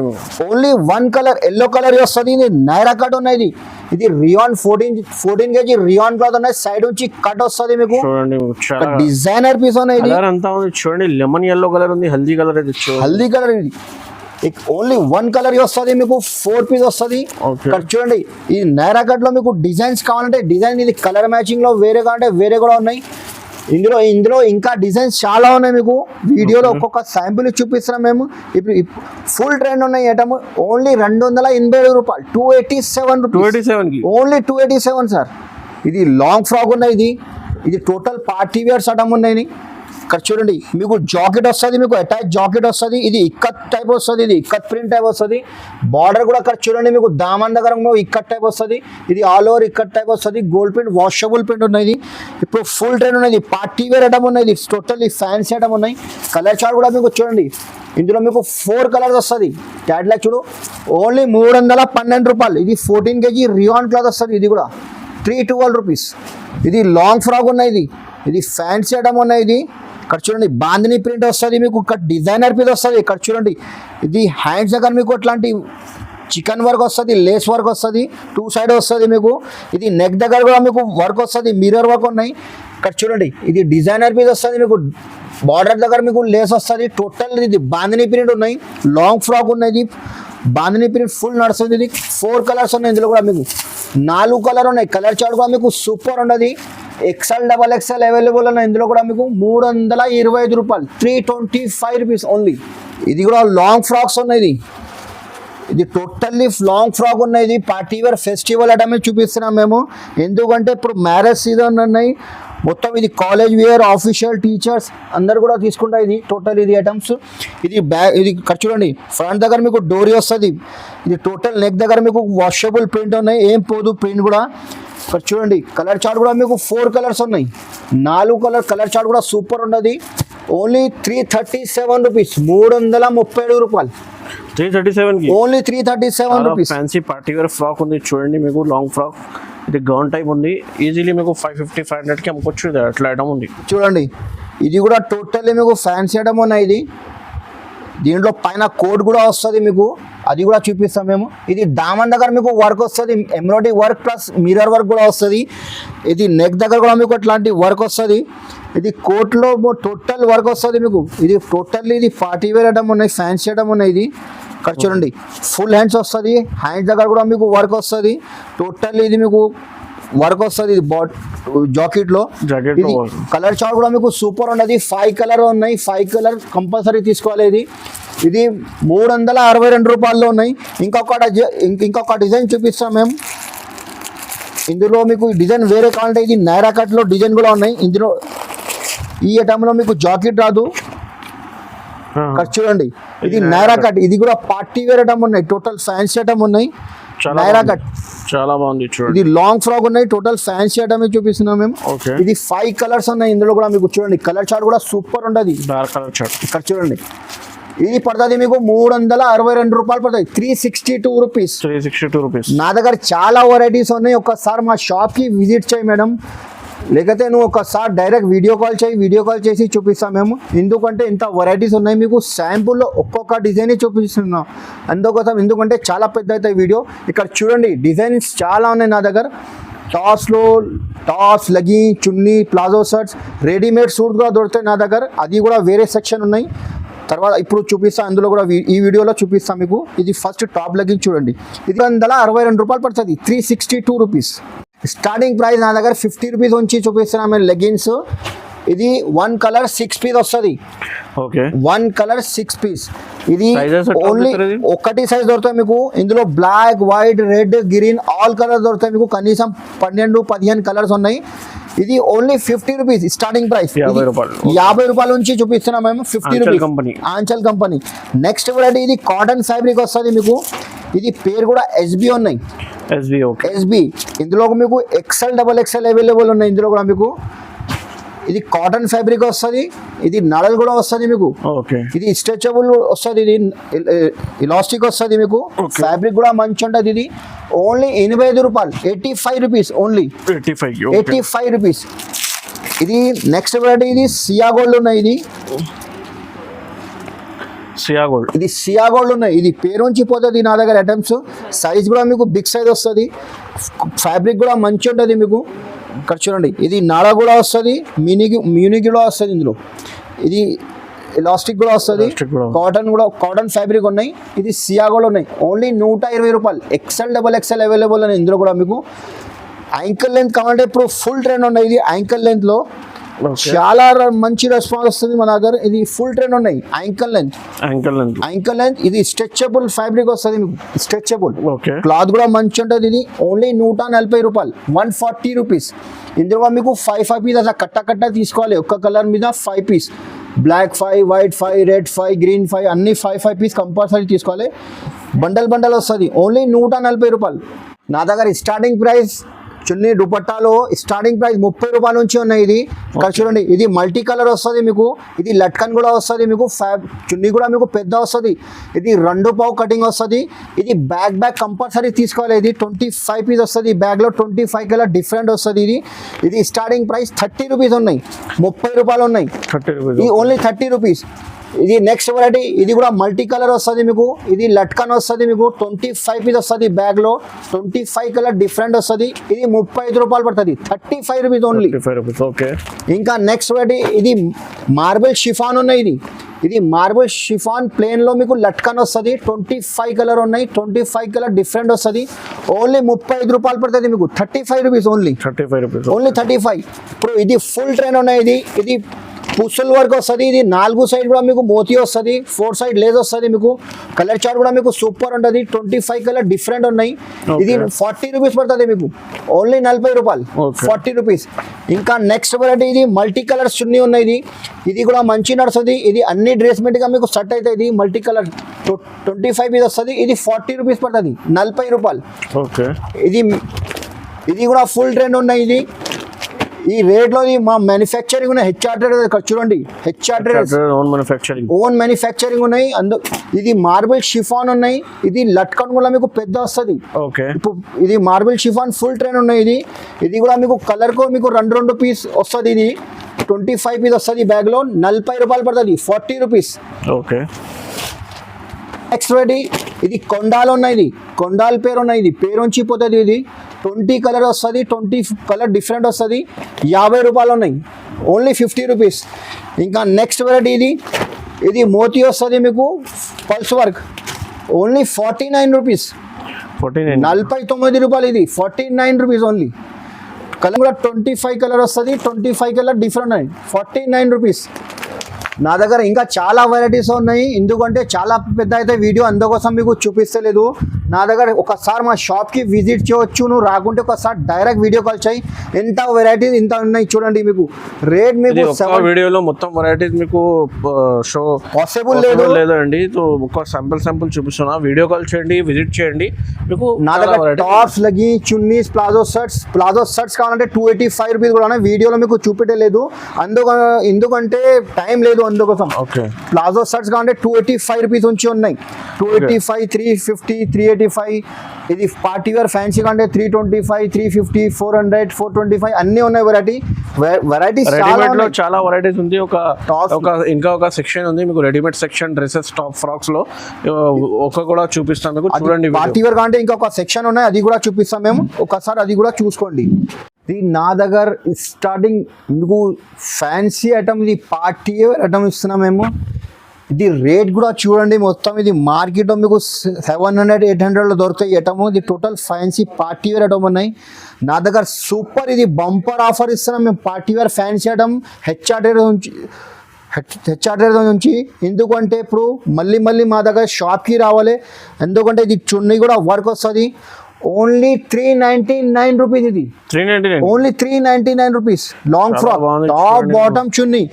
ఓన్లీ 1 కలర్ ఎల్లో కలర్ వస్తుంది. ఇది నైరా కట్ ఉన్నాయి. ఇది రియాన్ 14 kg రియాన్ క్లాత్ ఉన్నాయి. సైడ్ నుంచి కట్ వస్తుంది మీకు. డిజైనర్ పీస్ ఉన్నాయి. చూడండి లెమన్ ఎల్లో కలర్ ఉంది, హల్దీ కలర్. హల్దీ కలర్ ఇది ఓన్లీ 1 కలర్ వస్తుంది మీకు. 4 పీస్ వస్తుంది. ఇక్కడ చూడండి ఈ నైరా కట్ లో మీకు డిజైన్స్ కావాలంటే డిజైన్, ఇది కలర్ మ్యాచింగ్ లో వేరే కావాలంటే వేరే కూడా ఉన్నాయి. ఇందులో ఇంకా డిజైన్స్ చాలా ఉన్నాయి మీకు. వీడియోలో ఒక్కొక్క శాంపుల్ చూపిస్తున్నాం మేము. ఇప్పుడు ఫుల్ ట్రెండ్ ఉన్నాయి ఐటమ్. ఓన్లీ 287 రూపాయలు, 287 ఓన్లీ 287 సార్. ఇది లాంగ్ ఫ్రాక్ ఉన్నాయి. ఇది టోటల్ పార్టీ వేర్స్ ఐటమ్ ఉన్నాయి. ఇక్కడ చూడండి మీకు జాకెట్ వస్తుంది, మీకు అటాచ్ జాకెట్ వస్తుంది. ఇది ఇక్కత్ టైప్ వస్తుంది. ఇది ఇక్కత్ ప్రింట్ టైప్ వస్తుంది. బార్డర్ కూడా ఇక్కడ చూడండి మీకు దామన్ దగ్గర ఇక్కత్ టైప్ వస్తుంది. ఇది ఆల్ ఓవర్ ఇక్కత్ టైప్ వస్తుంది. గోల్డ్ ప్రింట్, వాషబుల్ ప్రింట్ ఉన్నాయి. ఇప్పుడు ఫుల్ ట్రెండ్ ఉన్నాయి. పార్టీ వేర్ ఐటమ్ ఉన్నాయి. టోటల్లీ ఫ్యాన్సీ ఐటమ్ ఉన్నాయి. కలర్ చార్ట్ కూడా మీకు చూడండి. ఇందులో మీకు 4 కలర్స్ వస్తుంది. క్యాట్లాగ్ చూడు ఓన్లీ 312 రూపాయలు. ఇది 14 kg రియాన్ క్లాత్ వస్తుంది. ఇది కూడా 312 రూపీస్. ఇది లాంగ్ ఫ్రాక్ ఉన్నాయి. ఇది ఫ్యాన్సీ ఐటమ్ ఉన్నాయి. ఇది ఇక్కడ చూడండి బాందిని ప్రింట్ వస్తుంది మీకు. ఇక్కడ డిజైనర్ పీస్ వస్తుంది. ఇక్కడ చూడండి ఇది హ్యాండ్స్ దగ్గర మీకు అట్లాంటి చికెన్ వర్క్ వస్తుంది, లేస్ వర్క్ వస్తుంది, 2 సైడ్ వస్తుంది మీకు. ఇది నెక్ దగ్గర కూడా మీకు వర్క్ వస్తుంది, మిర్రర్ వర్క్ ఉన్నాయి. ఇక్కడ చూడండి ఇది డిజైనర్ పీస్ వస్తుంది మీకు. బార్డర్ దగ్గర మీకు లేస్ వస్తుంది. టోటల్ ఇది బాందిని ప్రింట్ ఉన్నాయి. లాంగ్ ఫ్రాక్ ఉన్నాయి. బాందిని ప్రింట్ ఫుల్ నడుస్తుంది. ఇది 4 కలర్స్ ఉన్నాయి. ఇందులో కూడా మీకు 4 కలర్ ఉన్నాయి. కలర్ చార్ట్ కూడా మీకు సూపర్ ఉండదు. XL, XXL అవైలబుల్ ఉన్నాయి. ఇందులో కూడా మీకు 325 రూపాయలు, 325 రూపీస్ ఓన్లీ. ఇది కూడా లాంగ్ ఫ్రాక్స్ ఉన్నాయి. ఇది టోటల్లీ లాంగ్ ఫ్రాక్ ఉన్నాయి. పార్టీ వేర్ ఫెస్టివల్ ఐటమ్ చూపిస్తున్నాం మేము. ఎందుకంటే ఇప్పుడు మ్యారేజ్ సీజన్ ఉన్నాయి మొత్తం. ఇది కాలేజ్ వేర్, ఆఫీషియల్ టీచర్స్ అందరు కూడా తీసుకుంటారు. ఇది టోటల్ ఇది ఐటమ్స్. ఇది ఇది ఇక్కడ చూడండి ఫ్రంట్ దగ్గర మీకు డోరీ వస్తుంది. ఇది టోటల్ నెక్ దగ్గర మీకు వాషబుల్ ప్రింట్ ఉన్నాయి. ఏం పోదు ప్రింట్ కూడా. ఇక్కడ చూడండి కలర్ చార్ట్ కూడా మీకు 4 కలర్స్ ఉన్నాయి. 4 కలర్ చార్ట్ కూడా సూపర్ ఉన్నది. ఓన్లీ 337 రూపీస్, 337 రూపాయలు. 337 only 337 rupees. Fancy party wear frock ఉంది చూడండి మీకు. లాంగ్ ఫ్రాక్ ఇది గౌన్ టైప్ ఉంది. ఈజీలీ మీకు 550-500కి అమ్ముకోవచ్చు. ఇది అట్లా ఐటమ్ ఉంది చూడండి. ఇది కూడా టోటల్లీ మీకు ఫ్యాన్సీ ఐటమ్ ఉన్నాయి. ఇది దీంట్లో పైన కోడ్ కూడా వస్తుంది మీకు. అది కూడా చూపిస్తాం మేము. ఇది దామన్ దగ్గర మీకు వర్క్ వస్తుంది, embroidery work plus mirror work కూడా వస్తుంది. ఇది నెక్ దగ్గర కూడా మీకు అట్లాంటి వర్క్ వస్తుంది. ఇది కోట్లో టోటల్ వర్క్ వస్తుంది మీకు. ఇది టోటల్లీ ఇది పార్టీ వేర్ ఐటమ్ ఉన్నాయి, ఫ్యాన్సీ ఐటమ్ ఉన్నాయి. ఇది ఇక్కడ చూడండి ఫుల్ హ్యాండ్స్ వస్తుంది, హ్యాండ్స్ దగ్గర కూడా మీకు వర్క్ వస్తుంది. టోటల్ ఇది మీకు వర్క్ వస్తుంది ఇది జాకెట్ లో. ఇది కలర్ చార్ట్ కూడా మీకు సూపర్ ఉన్నది. 5 కలర్ ఉన్నాయి, 5 కలర్ కంపల్సరీ తీసుకోవాలి. ఇది 362 రూపాయల్లో ఉన్నాయి. ఇంకొక డిజైన్ చూపిస్తాం మేము. ఇందులో మీకు డిజైన్ వేరే కావాలంటే ఇది నైరా కట్ లో డిజైన్ కూడా ఉన్నాయి. ఇందులో ఈ ఐటమ్ లో మీకు జాకెట్ రాదు. చూడండి ఇది నైరా కట్, ఇది కూడా పార్టీ వేర్ ఐటమ్ ఉన్నాయి, టోటల్ ఫ్యాన్సీ ఐటమ్ ఉన్నాయి. నైరా కట్ చాలా బాగుంది చూడండి. ఇది లాంగ్ ఫ్రాక్ ఉన్నాయి, టోటల్ ఫ్యాన్సీ ఐటమ్ చూపిస్తున్నాం మేము. ఇది 5 కలర్స్ ఉన్నాయి. ఇందులో కూడా మీకు చూడండి కలర్ చార్ట్ కూడా సూపర్ ఉంటుంది. డార్క్ కలర్ చార్ట్ ఇక్కడ చూడండి ఇది పడుతుంది మీకు 362 రూపాయలు పడుతుంది. 362 రూపీస్. 362 రూపీస్. నా దగ్గర చాలా వెరైటీస్ ఉన్నాయి. ఒక్కసారి మా షాప్ కి విజిట్ చేయి మేడం, లేకపోతే నువ్వు ఒకసారి డైరెక్ట్ వీడియో కాల్ చేసి చూపిస్తాం మేము. ఎందుకంటే ఇంత వెరైటీస్ ఉన్నాయి. మీకు శాంపుల్లో ఒక్కొక్క డిజైన్ చూపిస్తున్నాం అందుకోసం, ఎందుకంటే చాలా పెద్ద అవుతాయి వీడియో. ఇక్కడ చూడండి డిజైన్స్ చాలా ఉన్నాయి నా దగ్గర. టాప్స్, లెగ్గింగ్, చున్నీ, ప్లాజో షర్ట్స్, రెడీమేడ్ సూట్ కూడా దొరుకుతాయి నా దగ్గర. అది కూడా వేరే సెక్షన్ ఉన్నాయి. తర్వాత ఇప్పుడు చూపిస్తా, అందులో కూడా ఈ వీడియోలో చూపిస్తాం మీకు. ఇది ఫస్ట్ టాప్ లెగ్గింగ్ చూడండి, ఇది 162 రూపాయలు పడుతుంది. 362 రూపీస్. స్టార్టింగ్ ప్రైస్ నా దగ్గర 50 రూపీస్ నుంచి చూపిస్తున్నాం మేము లెగ్గిన్స్. ఇది 1 కలర్ 6 పీస్ వస్తుంది. Okay, 1 colour 6 piece. ఇది ఓన్లీ ఒకటి సైజ్ దొరుకుతాయి మీకు. ఇందులో black, white, red, green all colour దొరుకుతాయి మీకు. కనీసం 12-15 కలర్స్ ఉన్నాయి. ఇది ఓన్లీ 50 రూపీస్ స్టార్టింగ్ ప్రైస్. 50 రూపాయల నుంచి చూపిస్తున్నాం మేము. 50 rupees Anchal company. Next variety ఇది కాటన్ ఫ్యాబ్రిక్ వస్తుంది మీకు. ఇది పేరు కూడా ఎస్బి ఉన్నాయి. ఎస్బి ఇందులో మీకు XL, XXL అవైలబుల్ ఉన్నాయి. ఇందులో కూడా మీకు ఇది కాటన్ ఫ్యాబ్రిక్ వస్తుంది. ఇది నడలు కూడా వస్తుంది మీకు. ఇది స్ట్రెచబుల్ వస్తుంది, ఇది ఇలాస్టిక్ వస్తుంది మీకు. ఫ్యాబ్రిక్ కూడా మంచి ఉంటుంది. ఇది ఓన్లీ 85 రూపాయలు. 85 రూపీస్ ఓన్లీ. 85 రూపీస్. ఇది నెక్స్ట్ వెరైటీ ఇది సియా గోల్డ్ ఉన్నాయి. ఇది సియా గోల్డ్ ఉన్నాయి. ఇది పేరు నుంచి పోతుంది నా దగ్గర ఐటమ్స్. సైజ్ కూడా మీకు బిగ్ సైజ్ వస్తుంది. ఫ్యాబ్రిక్ కూడా మంచి ఉంటుంది మీకు. ఇక్కడ చూడండి ఇది నాడా కూడా వస్తుంది, మ్యూనిక్ కూడా వస్తుంది. ఇందులో ఇది ఎలాస్టిక్ కూడా వస్తుంది. కాటన్ ఫ్యాబ్రిక్ ఉన్నాయి. ఇది సియా గోల్డ్ ఉన్నాయి. ఓన్లీ 120 రూపాయలు. XL, XXL అవైలబుల్ ఉన్నాయి. ఇందులో కూడా మీకు యాంకిల్ లెంత్ కావాలంటే ఇప్పుడు ఫుల్ ట్రెండ్ ఉన్నాయి. ఇది యాంకిల్ లెంత్ లో చాలా మంచి రెస్పాన్స్ వస్తుంది మన దగ్గర. ఇది ఫుల్ ట్రెండ్ ఉన్నాయి. యాంకిల్ లెంత్ ఇది స్ట్రెచబుల్ ఫ్యాబ్రిక్ వస్తుంది మీకు. స్ట్రెచబుల్ క్లాత్ కూడా మంచి ఉంటుంది. ఇది ఓన్లీ 140 రూపాయలు. 140 రూపీస్. ఇందులో మీకు 5 పీస్ అట్లా కట్ట తీసుకోవాలి. ఒక్క కలర్ మీద 5 piece. Black 5, white 5, red 5, green 5 అన్ని 5 పీస్ కంపల్సరీ తీసుకోవాలి. బండల్ వస్తుంది. ఓన్లీ 140 రూపాయలు. నా దగ్గర స్టార్టింగ్ ప్రైస్ చున్నీ దుపట్టాలో స్టార్టింగ్ ప్రైస్ 30 రూపాయల నుంచి ఉన్నాయి. ఇది ఇక్కడ చూడండి ఇది మల్టీ కలర్ వస్తుంది మీకు. ఇది లట్కన్ కూడా వస్తుంది మీకు. చున్నీ కూడా మీకు పెద్ద వస్తుంది. ఇది 2 పావు కటింగ్ వస్తుంది. ఇది బ్యాగ్ కంపల్సరీ తీసుకోవాలి. ఇది 25 పీస్ వస్తుంది. బ్యాగ్లో 25 కలర్ డిఫరెంట్ వస్తుంది. ఇది స్టార్టింగ్ ప్రైస్ 30 రూపీస్ ఉన్నాయి. 30 రూపాయలు ఉన్నాయి. ఇది ఓన్లీ 30 రూపీస్. ఇది నెక్స్ట్ వెరైటీ. ఇది కూడా మల్టీ కలర్ వస్తుంది మీకు. ఇది లట్కన్ వస్తుంది మీకు. 25 పీస్ వస్తుంది. బ్యాగ్లో 25 కలర్ డిఫరెంట్ వస్తుంది. ఇది 35 రూపాయలు పడుతుంది. 35 రూపీస్ ఓన్లీ. ఇంకా నెక్స్ట్ వెరైటీ ఇది మార్బుల్ షిఫాన్ ఉన్నాయి. ఇది మార్బుల్ షిఫాన్ ప్లేన్ లో మీకు లట్కన్ వస్తుంది. 25 కలర్ ఉన్నాయి. 25 కలర్ డిఫరెంట్ వస్తుంది. ఓన్లీ 35 రూపాయలు పడుతుంది మీకు. 35 రూపీస్ ఓన్లీ. 35. ఇప్పుడు ఇది ఫుల్ ట్రెండ్ ఉన్నాయి. ఇది పుసల్ వర్క్ వస్తుంది. ఇది 4 సైడ్ కూడా మీకు మోతీ వస్తుంది. 4 సైడ్ లేజ్ వస్తుంది మీకు. కలర్ చార్ట్ కూడా మీకు సూపర్ ఉంటుంది. 25 కలర్ డిఫరెంట్ ఉన్నాయి. ఇది 40 రూపీస్ పడుతుంది మీకు. ఓన్లీ 40 రూపాయలు. 40 రూపీస్. ఇంకా నెక్స్ట్ వెరైటీ ఇది మల్టీ కలర్ చున్నీ ఉన్నాయి. ఇది కూడా మంచి నడుస్తుంది. ఇది అన్ని డ్రెస్ మెటీరియల్ మీకు సెట్ అవుతుంది. మల్టీ కలర్ 25 పీస్ వస్తుంది. ఇది 40 రూపీస్ పడుతుంది. 40 రూపాయలు. ఇది కూడా ఫుల్ ట్రెండ్ ఉన్నాయి. ఇది ఈ రేట్లో మా మ్యానుఫ్యాక్చరింగ్ ఉన్నాయి. చూడండి ఓన్ మ్యానుఫ్యాక్చరింగ్ ఉన్నాయి. ఇది మార్బుల్ షిఫాన్ ఉన్నాయి. ఇది లట్కన్ కూడా మీకు పెద్ద వస్తుంది. ఇది మార్బుల్ షిఫాన్ ఫుల్ ట్రెండ్ ఉన్నాయి. ఇది కూడా మీకు కలర్ కో మీకు 2 పీస్ వస్తుంది. ఇది 25 పీస్ వస్తుంది. బ్యాగ్ లో 40 రూపాయలు పడుతుంది. 40 రూపీస్. నెక్స్ట్ వెరైటీ ఇది కొండాలు ఉన్నాయి. కొండాల్ పేరు ఉన్నాయి. ఇది పేరు నుంచి పోతుంది. ఇది 20 కలర్ వస్తుంది. 20 కలర్ డిఫరెంట్ వస్తుంది. 50 రూపాయలు ఉన్నాయి. Only 50 rupees. ఇంకా నెక్స్ట్ వెరైటీ ఇది మోతీ వస్తుంది మీకు. పల్స్ వర్క్ ఓన్లీ 49 రూపీస్, 49 రూపాయలు. ఇది 49 రూపీస్ ఓన్లీ. కలర్ కూడా 25 కలర్ వస్తుంది, 25 కలర్ డిఫరెంట్ అయ్యి 49 రూపీస్. నా దగ్గర ఇంకా చాలా వెరైటీస్ ఉన్నాయి, ఎందుకంటే చాలా పెద్ద అయితే వీడియో అందుకోసం మీకు చూపిస్తలేదు. నా దగ్గర ఒకసారి మా షాప్కి విజిట్ చేయవచ్చు, నువ్వు రాకుంటే ఒకసారి డైరెక్ట్ వీడియో కాల్ చేయి. ఎంత వెరైటీస్ ఇంత ఉన్నాయి చూడండి. మీకు రేట్ మీకు వీడియోలో మొత్తం వెరైటీస్ మీకు షో పాసిబుల్ లేదండి. ఒక శాంపుల్ చూపిస్తున్నా, వీడియో కాల్ చేయండి, విజిట్ చేయండి. మీకు నా దగ్గర టాప్స్ లగి చున్నీస్, ప్లాజో షర్ట్స్ కావాలంటే 285 రూపీస్ కూడా వీడియోలో మీకు చూపెట్టలేదు, ఎందుకంటే టైం లేదు అందుకోసం. ప్లాజో షర్ట్స్ కావాలంటే 285 రూపీస్ ఉంచి ఉన్నాయి. 285, 350, 385. ఇది పార్టీ వేర్ ఫ్యాన్సీ కంటే 325, 350, 400, 425 అన్నీ ఉన్నాయి. వెరైటీస్ చాలా వెరైటీస్ ఉంది. ఇంకా ఒక సెక్షన్ ఉంది మీకు, readymade section, dresses, top, frocks లో కూడా చూపిస్తాను మీకు. చూడండి, పార్టీ వేర్ కంటే ఇంకొక సెక్షన్ ఉన్నాయి, అది కూడా చూపిస్తాం మేము. ఒకసారి అది కూడా చూసుకోండి. ఇది నా దగ్గర స్టార్టింగ్ మీకు ఫ్యాన్సీ ఐటమ్, ఇది పార్టీ వేర్ ఐటమ్ ఇస్తున్నాం మేము. ఇది రేట్ కూడా చూడండి, మొత్తం ఇది మార్కెట్లో మీకు 700, 800లో దొరుకుతాయి ఐటమ్. ఇది total fancy party wear item ఉన్నాయి నా దగ్గర. సూపర్, ఇది బంపర్ ఆఫర్ ఇస్తున్నాం మేము. Party wear fancy item HRT నుంచి. ఎందుకంటే ఇప్పుడు మళ్ళీ మా దగ్గర షాప్కి రావాలి, ఎందుకంటే ఇది చున్నీ కూడా వర్క్ వస్తుంది. Only 399 rupees. ఇది 399, only 399 rupees. Long frock, top bottom చున్నీ.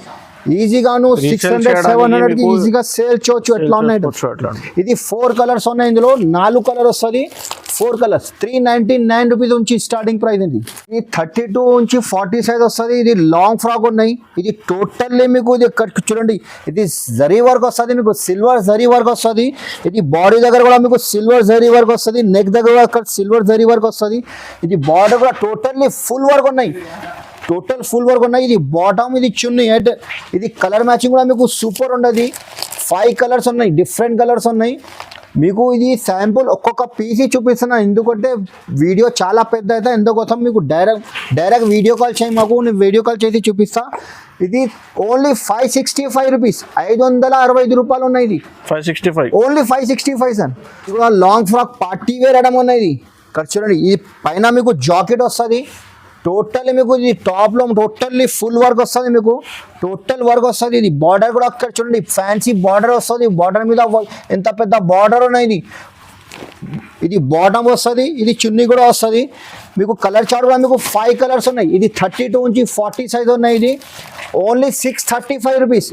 ఈజీగాను 600, 700 కి ఈజీగా సేల్ చేయొచ్చు. ఎట్లా ఉన్నాయి ఇది 4 కలర్స్ ఉన్నాయి, ఇందులో 4 కలర్ వస్తుంది. 4 కలర్స్ 399 రూపీస్ నుంచి స్టార్టింగ్ ప్రైస్. ఇది 32 నుంచి 40 సైజ్ వస్తుంది. ఇది లాంగ్ ఫ్రాక్ ఉన్నాయి. ఇది టోటల్లీ మీకు ఇది చూడండి, ఇది జరీ వర్క్ వస్తుంది మీకు, సిల్వర్ జరీ వర్క్ వస్తుంది. ఇది బాడీ దగ్గర కూడా మీకు సిల్వర్ జరీ వర్క్ వస్తుంది, నెక్ దగ్గర సిల్వర్ జరీ వర్క్ వస్తుంది. ఇది బార్డర్ కూడా టోటల్లీ ఫుల్ వర్క్ ఉన్నాయి, ఫుల్ వర్క్ ఉన్నాయి. ఇది బాటమ్, ఇది చున్నీ హెడ్. ఇది కలర్ మ్యాచింగ్ కూడా మీకు సూపర్ ఉండదు. 5 కలర్స్ ఉన్నాయి, డిఫరెంట్ కలర్స్ ఉన్నాయి మీకు. ఇది శాంపుల్ ఒక్కొక్క పీసీ చూపిస్తున్నా, ఎందుకంటే వీడియో చాలా పెద్ద అయితే ఎందుకోసం మీకు డైరెక్ట్ వీడియో కాల్ చేయి మాకు, నేను వీడియో కాల్ చేసి చూపిస్తా. ఇది ఓన్లీ 565 రూపీస్, 565 రూపాయలు ఉన్నాయి. ఇది 565, ఓన్లీ 565 సార్. ఇప్పుడు long frock party wear item ఉన్నాయి. ఇది ఇక్కడ చూడండి, ఇది పైన మీకు జాకెట్ వస్తుంది. టోటల్లీ మీకు ఇది టాప్లో టోటల్లీ ఫుల్ వర్క్ వస్తుంది, మీకు టోటల్ వర్క్ వస్తుంది. ఇది బార్డర్ కూడా అక్కడ చూడండి, ఫ్యాన్సీ బార్డర్ వస్తుంది. బార్డర్ మీద ఎంత పెద్ద బార్డర్ ఉన్నాయి. ఇది బాటమ్ వస్తుంది, ఇది చున్నీ కూడా వస్తుంది. మీకు కలర్ చార్ట్ కూడా మీకు 5 కలర్స్ ఉన్నాయి. ఇది 32 నుంచి 40 సైజ్ ఉన్నాయి. ఇది ఓన్లీ 635 రూపీస్,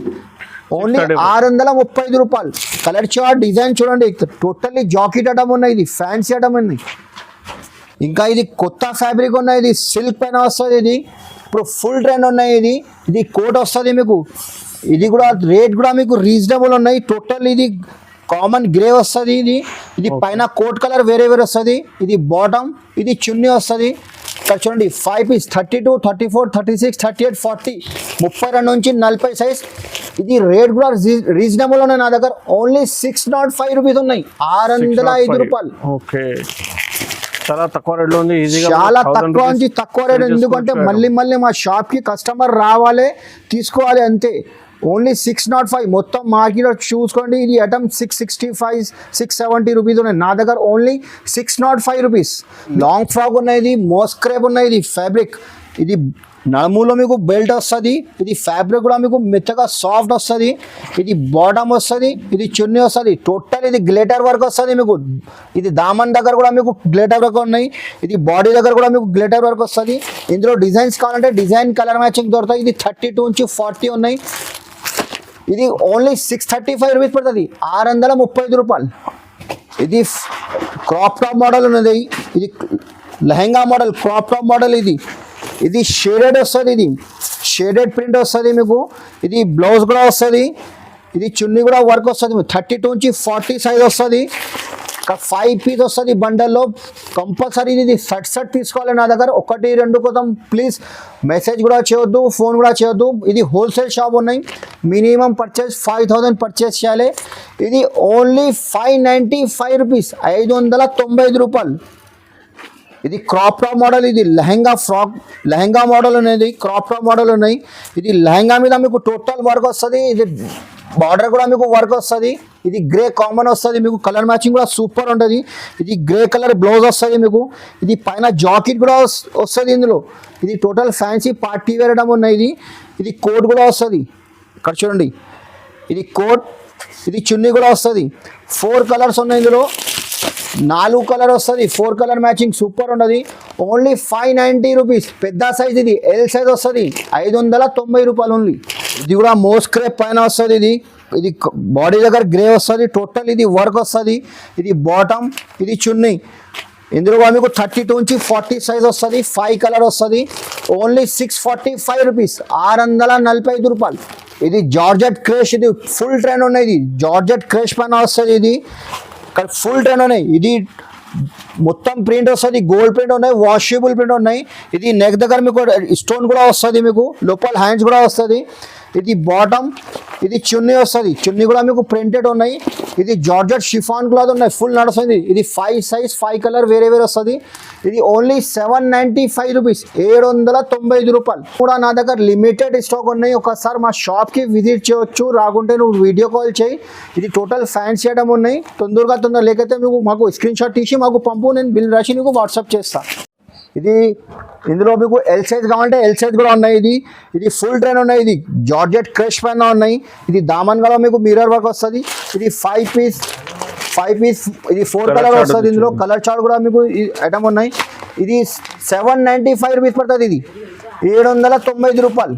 ఓన్లీ 635 రూపాయలు. కలర్ చార్ట్ డిజైన్ చూడండి, టోటల్లీ జాకెట్ ఐటమ్ ఉన్నాయి. ఇది ఫ్యాన్సీ ఐటమ్ ఉన్నాయి. ఇంకా ఇది కొత్త ఫ్యాబ్రిక్ ఉన్నాయి, ఇది సిల్క్ పైన వస్తుంది. ఇది ఇప్పుడు ఫుల్ ట్రెండ్ ఉన్నాయి. ఇది కోట్ వస్తుంది మీకు. ఇది కూడా రేట్ కూడా మీకు రీజనబుల్ ఉన్నాయి. టోటల్ ఇది కామన్ గ్రే వస్తుంది. ఇది పైన కోట్ కలర్ వేరే వస్తుంది. ఇది బాటమ్, ఇది చున్నీ వస్తుంది. ఇక్కడ చూడండి 5 పీస్, 32, 34, 36, 38, 40, 32 నుంచి 40 సైజ్. ఇది రేట్ కూడా రీజనబుల్ ఉన్నాయి నా దగ్గర. ఓన్లీ 605 రూపీస్ ఉన్నాయి, 605 రూపాయలు. ఓకే, చాలా తక్కువ రేట్లో ఉంది. చాలా తక్కువ నుంచి తక్కువ రేట్, ఎందుకంటే మళ్ళీ మా షాప్కి కస్టమర్ రావాలి, తీసుకోవాలి అంతే. ఓన్లీ 605. మొత్తం మార్కెట్లో చూసుకోండి, ఇది ఐటమ్ 665, 670 రూపీస్ ఉన్నాయి. నా దగ్గర ఓన్లీ 605 రూపీస్. లాంగ్ ఫ్రాక్ ఉన్నాయి, ఇది మోస్క్రేప్ ఉన్నాయి. ఇది ఫ్యాబ్రిక్, ఇది నడుములో మీకు బెల్ట్ వస్తుంది. ఇది ఫ్యాబ్రిక్ కూడా మీకు మెత్తగా సాఫ్ట్ వస్తుంది. ఇది బాటమ్ వస్తుంది, ఇది చున్నీ వస్తుంది. టోటల్ ఇది గ్లిటర్ వర్క్ వస్తుంది మీకు. ఇది దామన్ దగ్గర కూడా మీకు గ్లిటర్ వర్క్ ఉన్నాయి. ఇది బాడీ దగ్గర కూడా మీకు గ్లిటర్ వర్క్ వస్తుంది. ఇందులో డిజైన్స్ కావాలంటే డిజైన్ కలర్ మ్యాచింగ్ దొరుకుతాయి. ఇది 32 నుంచి 40 ఉన్నాయి. ఇది ఓన్లీ 635 రూపీస్ పడుతుంది, 635 రూపాయలు. ఇది క్రాప్ టాప్ మోడల్ ఉన్నది. ఇది lehenga model, crop top model. ఇది షేడెడ్ వస్తుంది. ఇది షేడెడ్ ప్రింట్ వస్తుంది మీకు. ఇది బ్లౌజ్ కూడా వస్తుంది. ఇది చున్నీ కూడా వర్క్ వస్తుంది. 32 నుంచి 40 సైజ్ వస్తుంది. 5 పీస్ వస్తుంది బండల్లో. కంపల్సరీ ఇది సెట్ తీసుకోవాలి నా దగ్గర. 1, 2 కోసం ప్లీజ్ మెసేజ్ కూడా చేయొద్దు, ఫోన్ కూడా చేయొద్దు. ఇది హోల్సేల్ షాప్ ఉన్నాయి. మినిమం పర్చేస్ 5000 పర్చేస్ చేయాలి. ఇది ఓన్లీ 595 రూపీస్, 595 రూపాయలు. ఇది క్రాప్ టాప్ మోడల్. ఇది లెహంగా మోడల్ అనేది క్రాప్ టాప్ మోడల్ ఉన్నాయి. ఇది లెహంగా మీద మీకు టోటల్ వర్క్ వస్తుంది. ఇది బార్డర్ కూడా మీకు వర్క్ వస్తుంది. ఇది గ్రే కామన్ వస్తుంది మీకు, కలర్ మ్యాచింగ్ కూడా సూపర్ ఉంటుంది. ఇది గ్రే కలర్ బ్లౌజ్ వస్తుంది మీకు. ఇది పైన జాకెట్ కూడా వస్తుంది ఇందులో. ఇది total fancy party wear item ఉన్నాయి. ఇది కోట్ కూడా వస్తుంది. ఇక్కడ చూడండి, ఇది కోట్, ఇది చున్నీ కూడా వస్తుంది. 4 కలర్స్ ఉన్నాయి ఇందులో. 4 కలర్ వస్తుంది. 4 కలర్ మ్యాచింగ్ సూపర్ ఉండదు. Only 590 rupees. పెద్ద సైజ్, ఇది ఎల్ సైజ్ వస్తుంది. 590 రూపాయలు ఓన్లీ. ఇది కూడా మోస్ క్రేప్ పైన వస్తుంది. ఇది బాడీ దగ్గర గ్రే వస్తుంది. టోటల్ ఇది వర్క్ వస్తుంది. ఇది బాటమ్, ఇది చున్నీ. ఇందులో మీకు 32 నుంచి 40 సైజ్ వస్తుంది. 5 కలర్ వస్తుంది. ఓన్లీ 645 రూపీస్, 645 రూపాయలు. ఇది జార్జెట్ క్రేష్, ఇది ఫుల్ ట్రెండ్ ఉన్నాయి. ఇది జార్జెట్ క్రేష్ పైన వస్తుంది. ఇది ఇక్కడ ఫుల్ ట్రెండ్ ఉన్నాయి. ఇది మొత్తం ప్రింట్ వస్తుంది, గోల్డ్ ప్రింట్ ఉన్నాయి, వాషబుల్ ప్రింట్ ఉన్నాయి. ఇది నెక్ దగ్గర మీకు స్టోన్ కూడా వస్తుంది. మీకు లోపల హ్యాండ్స్ కూడా వస్తుంది. ఇది బాటమ్, ఇది చున్నీ వస్తుంది. చున్నీ కూడా మీకు ప్రింటెడ్ ఉన్నాయి. ఇది జార్జెట్ షిఫాన్ క్లాత్ ఉన్నాయి, ఫుల్ నడుస్తుంది. ఇది 5 సైజ్, 5 కలర్ వేరే వేరే వస్తుంది. ఇది ఓన్లీ 795 రూపీస్, 795 రూపాయలు. కూడా నా దగ్గర లిమిటెడ్ స్టాక్ ఉన్నాయి. ఒకసారి మా షాప్కి విజిట్ చేయొచ్చు, రాకుంటే నువ్వు వీడియో కాల్ చేయి. ఇది టోటల్ ఫ్యాన్సీ ఐటమ్ ఉన్నాయి. తొందరగా లేకపోతే మాకు స్క్రీన్ షాట్ తీసి మాకు పంపు, నేను బిల్ రాసి నీకు వాట్సాప్ చేస్తాను. ఇది ఇందులో మీకు ఎల్ సైజ్ కావాలంటే ఎల్ సైజ్ కూడా ఉన్నాయి. ఇది ఫుల్ ట్రైన్ ఉన్నాయి. ఇది జార్జెట్ క్రష్ పైన ఉన్నాయి. ఇది దామన్ గల మీకు మిర్రర్ వర్క్ వస్తుంది. ఇది 5 పీస్, ఇది 4 కలర్ వస్తుంది. ఇందులో కలర్ చార్ట్ కూడా మీకు ఐటమ్ ఉన్నాయి. ఇది 795 రూపీస్ పడుతుంది. ఇది 795 రూపాయలు.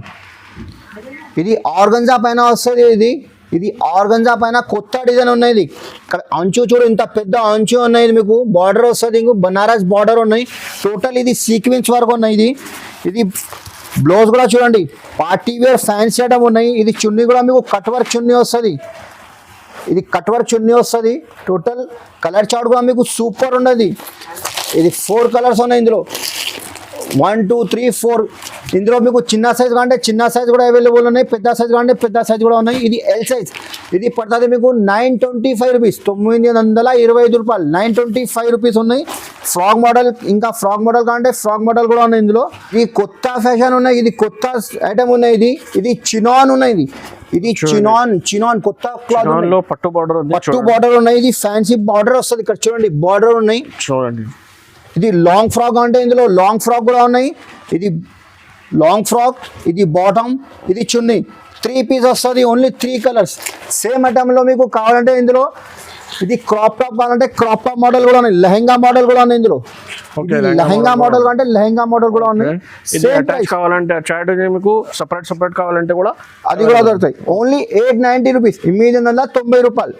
ఇది ఆర్గంజా పైన వస్తుంది. ఇది ఆర్గంజా పైన కొత్త డిజైన్ ఉన్నాయి. ఇక్కడ అంచు చూడు, ఇంత పెద్ద అంచు ఉన్నాయి. మీకు బార్డర్ వస్తుంది, ఇంకో బనారస్ బార్డర్ ఉన్నాయి. టోటల్ ఇది సీక్వెన్స్ వర్క్ ఉన్నాయి. ఇది బ్లౌజ్ కూడా చూడండి, పార్టీ వేర్ ఫ్యాన్సీ ఐటమ్ ఉన్నాయి. ఇది చున్నీ కూడా మీకు కట్ వర్క్ చున్నీ వస్తుంది. ఇది కట్ వర్క్ చున్నీ వస్తుంది. టోటల్ కలర్ చార్ట్ కూడా మీకు సూపర్ ఉన్నది. ఇది 4 కలర్స్ ఉన్నాయి ఇందులో. 1 2 3 4. ఇందులో మీకు చిన్న సైజ్ కాంటే చిన్న సైజ్ కూడా అవైలబుల్ ఉన్నాయి, పెద్ద సైజ్ కాంటే పెద్ద సైజ్ కూడా ఉన్నాయి. ఇది ఎల్ సైజ్. ఇది పడుతుంది మీకు 925 రూపీస్, 925 రూపాయలు. 925 రూపీస్ ఉన్నాయి. ఫ్రాక్ మోడల్, ఇంకా ఫ్రాక్ మోడల్ కాంటే ఫ్రాక్ మోడల్ కూడా ఉన్నాయి ఇందులో. ఇది కొత్త ఫ్యాషన్ ఉన్నాయి. ఇది కొత్త ఐటమ్ ఉన్నాయి. ఇది చినాన్ ఉన్నాయి. ఇది చినాన్ కొత్త క్లాత్ లో పట్టు బార్డర్ ఉన్నాయి. ఇది ఫ్యాన్సీ బార్డర్ వస్తుంది. ఇక్కడ చూడండి, బార్డర్ ఉన్నాయి చూడండి. ఇది లాంగ్ ఫ్రాక్ అంటే ఇందులో లాంగ్ ఫ్రాక్ కూడా ఉన్నాయి. ఇది లాంగ్ ఫ్రాక్, ఇది బాటమ్, ఇది చున్నీ. 3 పీస్ వస్తుంది. Only 3 colours. సేమ్ ఐటమ్లో మీకు కావాలంటే ఇందులో ఇది క్రాప్ టాప్ కావాలంటే క్రాప్ టాప్ మోడల్ కూడా ఉన్నాయి. లెహంగా మోడల్ కూడా ఉన్నాయి ఇందులో. లెహంగా మోడల్ అంటే లెహంగా మోడల్ కూడా ఉన్నాయి. కావాలంటే మీకు సపరేట్ కావాలంటే కూడా అది కూడా దొరుకుతాయి. ఓన్లీ 890 రూపీస్, 890 రూపాయలు.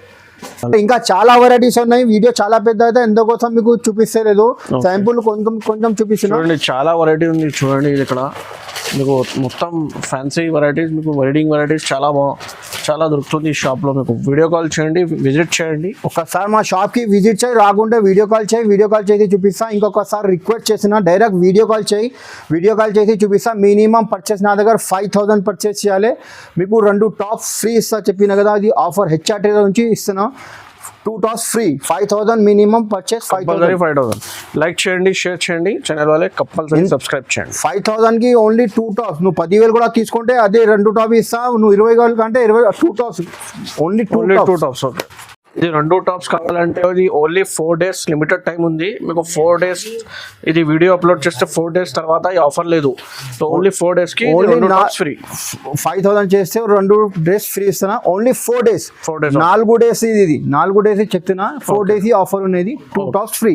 ఇంకా చాలా వెరైటీస్ ఉన్నాయి. వీడియో చాలా పెద్ద అయితే ఎందుకోసం మీకు చూపిస్తలేదు, శాంపుల్ కొంచెం చూపిస్తున్నాను. చాలా వెరైటీ ఉంది చూడండి. ఇది ఇక్కడ మీకు మొత్తం ఫ్యాన్సీ వెరైటీస్, మీకు వెడ్డింగ్ వెరైటీస్ చాలా దొరుకుతుంది ఈ షాప్లో. మీకు వీడియో కాల్ చేయండి, విజిట్ చేయండి. ఒకసారి మా షాప్కి విజిట్ చేయి, రాకుంటే వీడియో కాల్ చేయి. వీడియో కాల్ చేసి చూపిస్తా. ఇంకొకసారి రిక్వెస్ట్ చేసిన డైరెక్ట్ వీడియో కాల్ చేయి. వీడియో కాల్ చేసి చూపిస్తా. మినిమం పర్చేస్ నా దగ్గర 5000 పర్చేస్ చేయాలి. మీకు 2 టాప్ ఫ్రీ ఇస్తా చెప్పిన కదా, అది ఆఫర్ హెచ్ఆర్టీ నుంచి ఇస్తున్నా. 2 tops free. 5000 minimum purchase. 5000. Like చేయండి, షేర్ చేయండి, ఛానల్ వాళ్ళే కంపల్సరీ సబ్స్క్రైబ్ చేయండి. 5000కి ఓన్లీ 2 టాప్స్. నువ్వు 10,000 కూడా తీసుకుంటే అదే 2 టాప్ ఇస్తా. నువ్వు 20,000 కంటే 2 టాప్స్. Only 2 tops. ఓకే, ఇది 2 టాప్స్ కావాలంటే అది ఓన్లీ 4 days లిమిటెడ్ టైం ఉంది. మీకు 4 days ఇది వీడియో అప్లోడ్ చేస్తే 4 days తర్వాత ఈ ఆఫర్ లేదు. సో ఓన్లీ 4 days కి 2 టాప్స్ ఫ్రీ. 5000 చేస్తే 2 డ్రెస్ ఫ్రీ ఇస్తున్నా. Only 4 days. 4 days 4 days చెప్తున్నా. 4 days ఈ ఆఫర్ ఉన్నది. 2 టాప్స్ ఫ్రీ.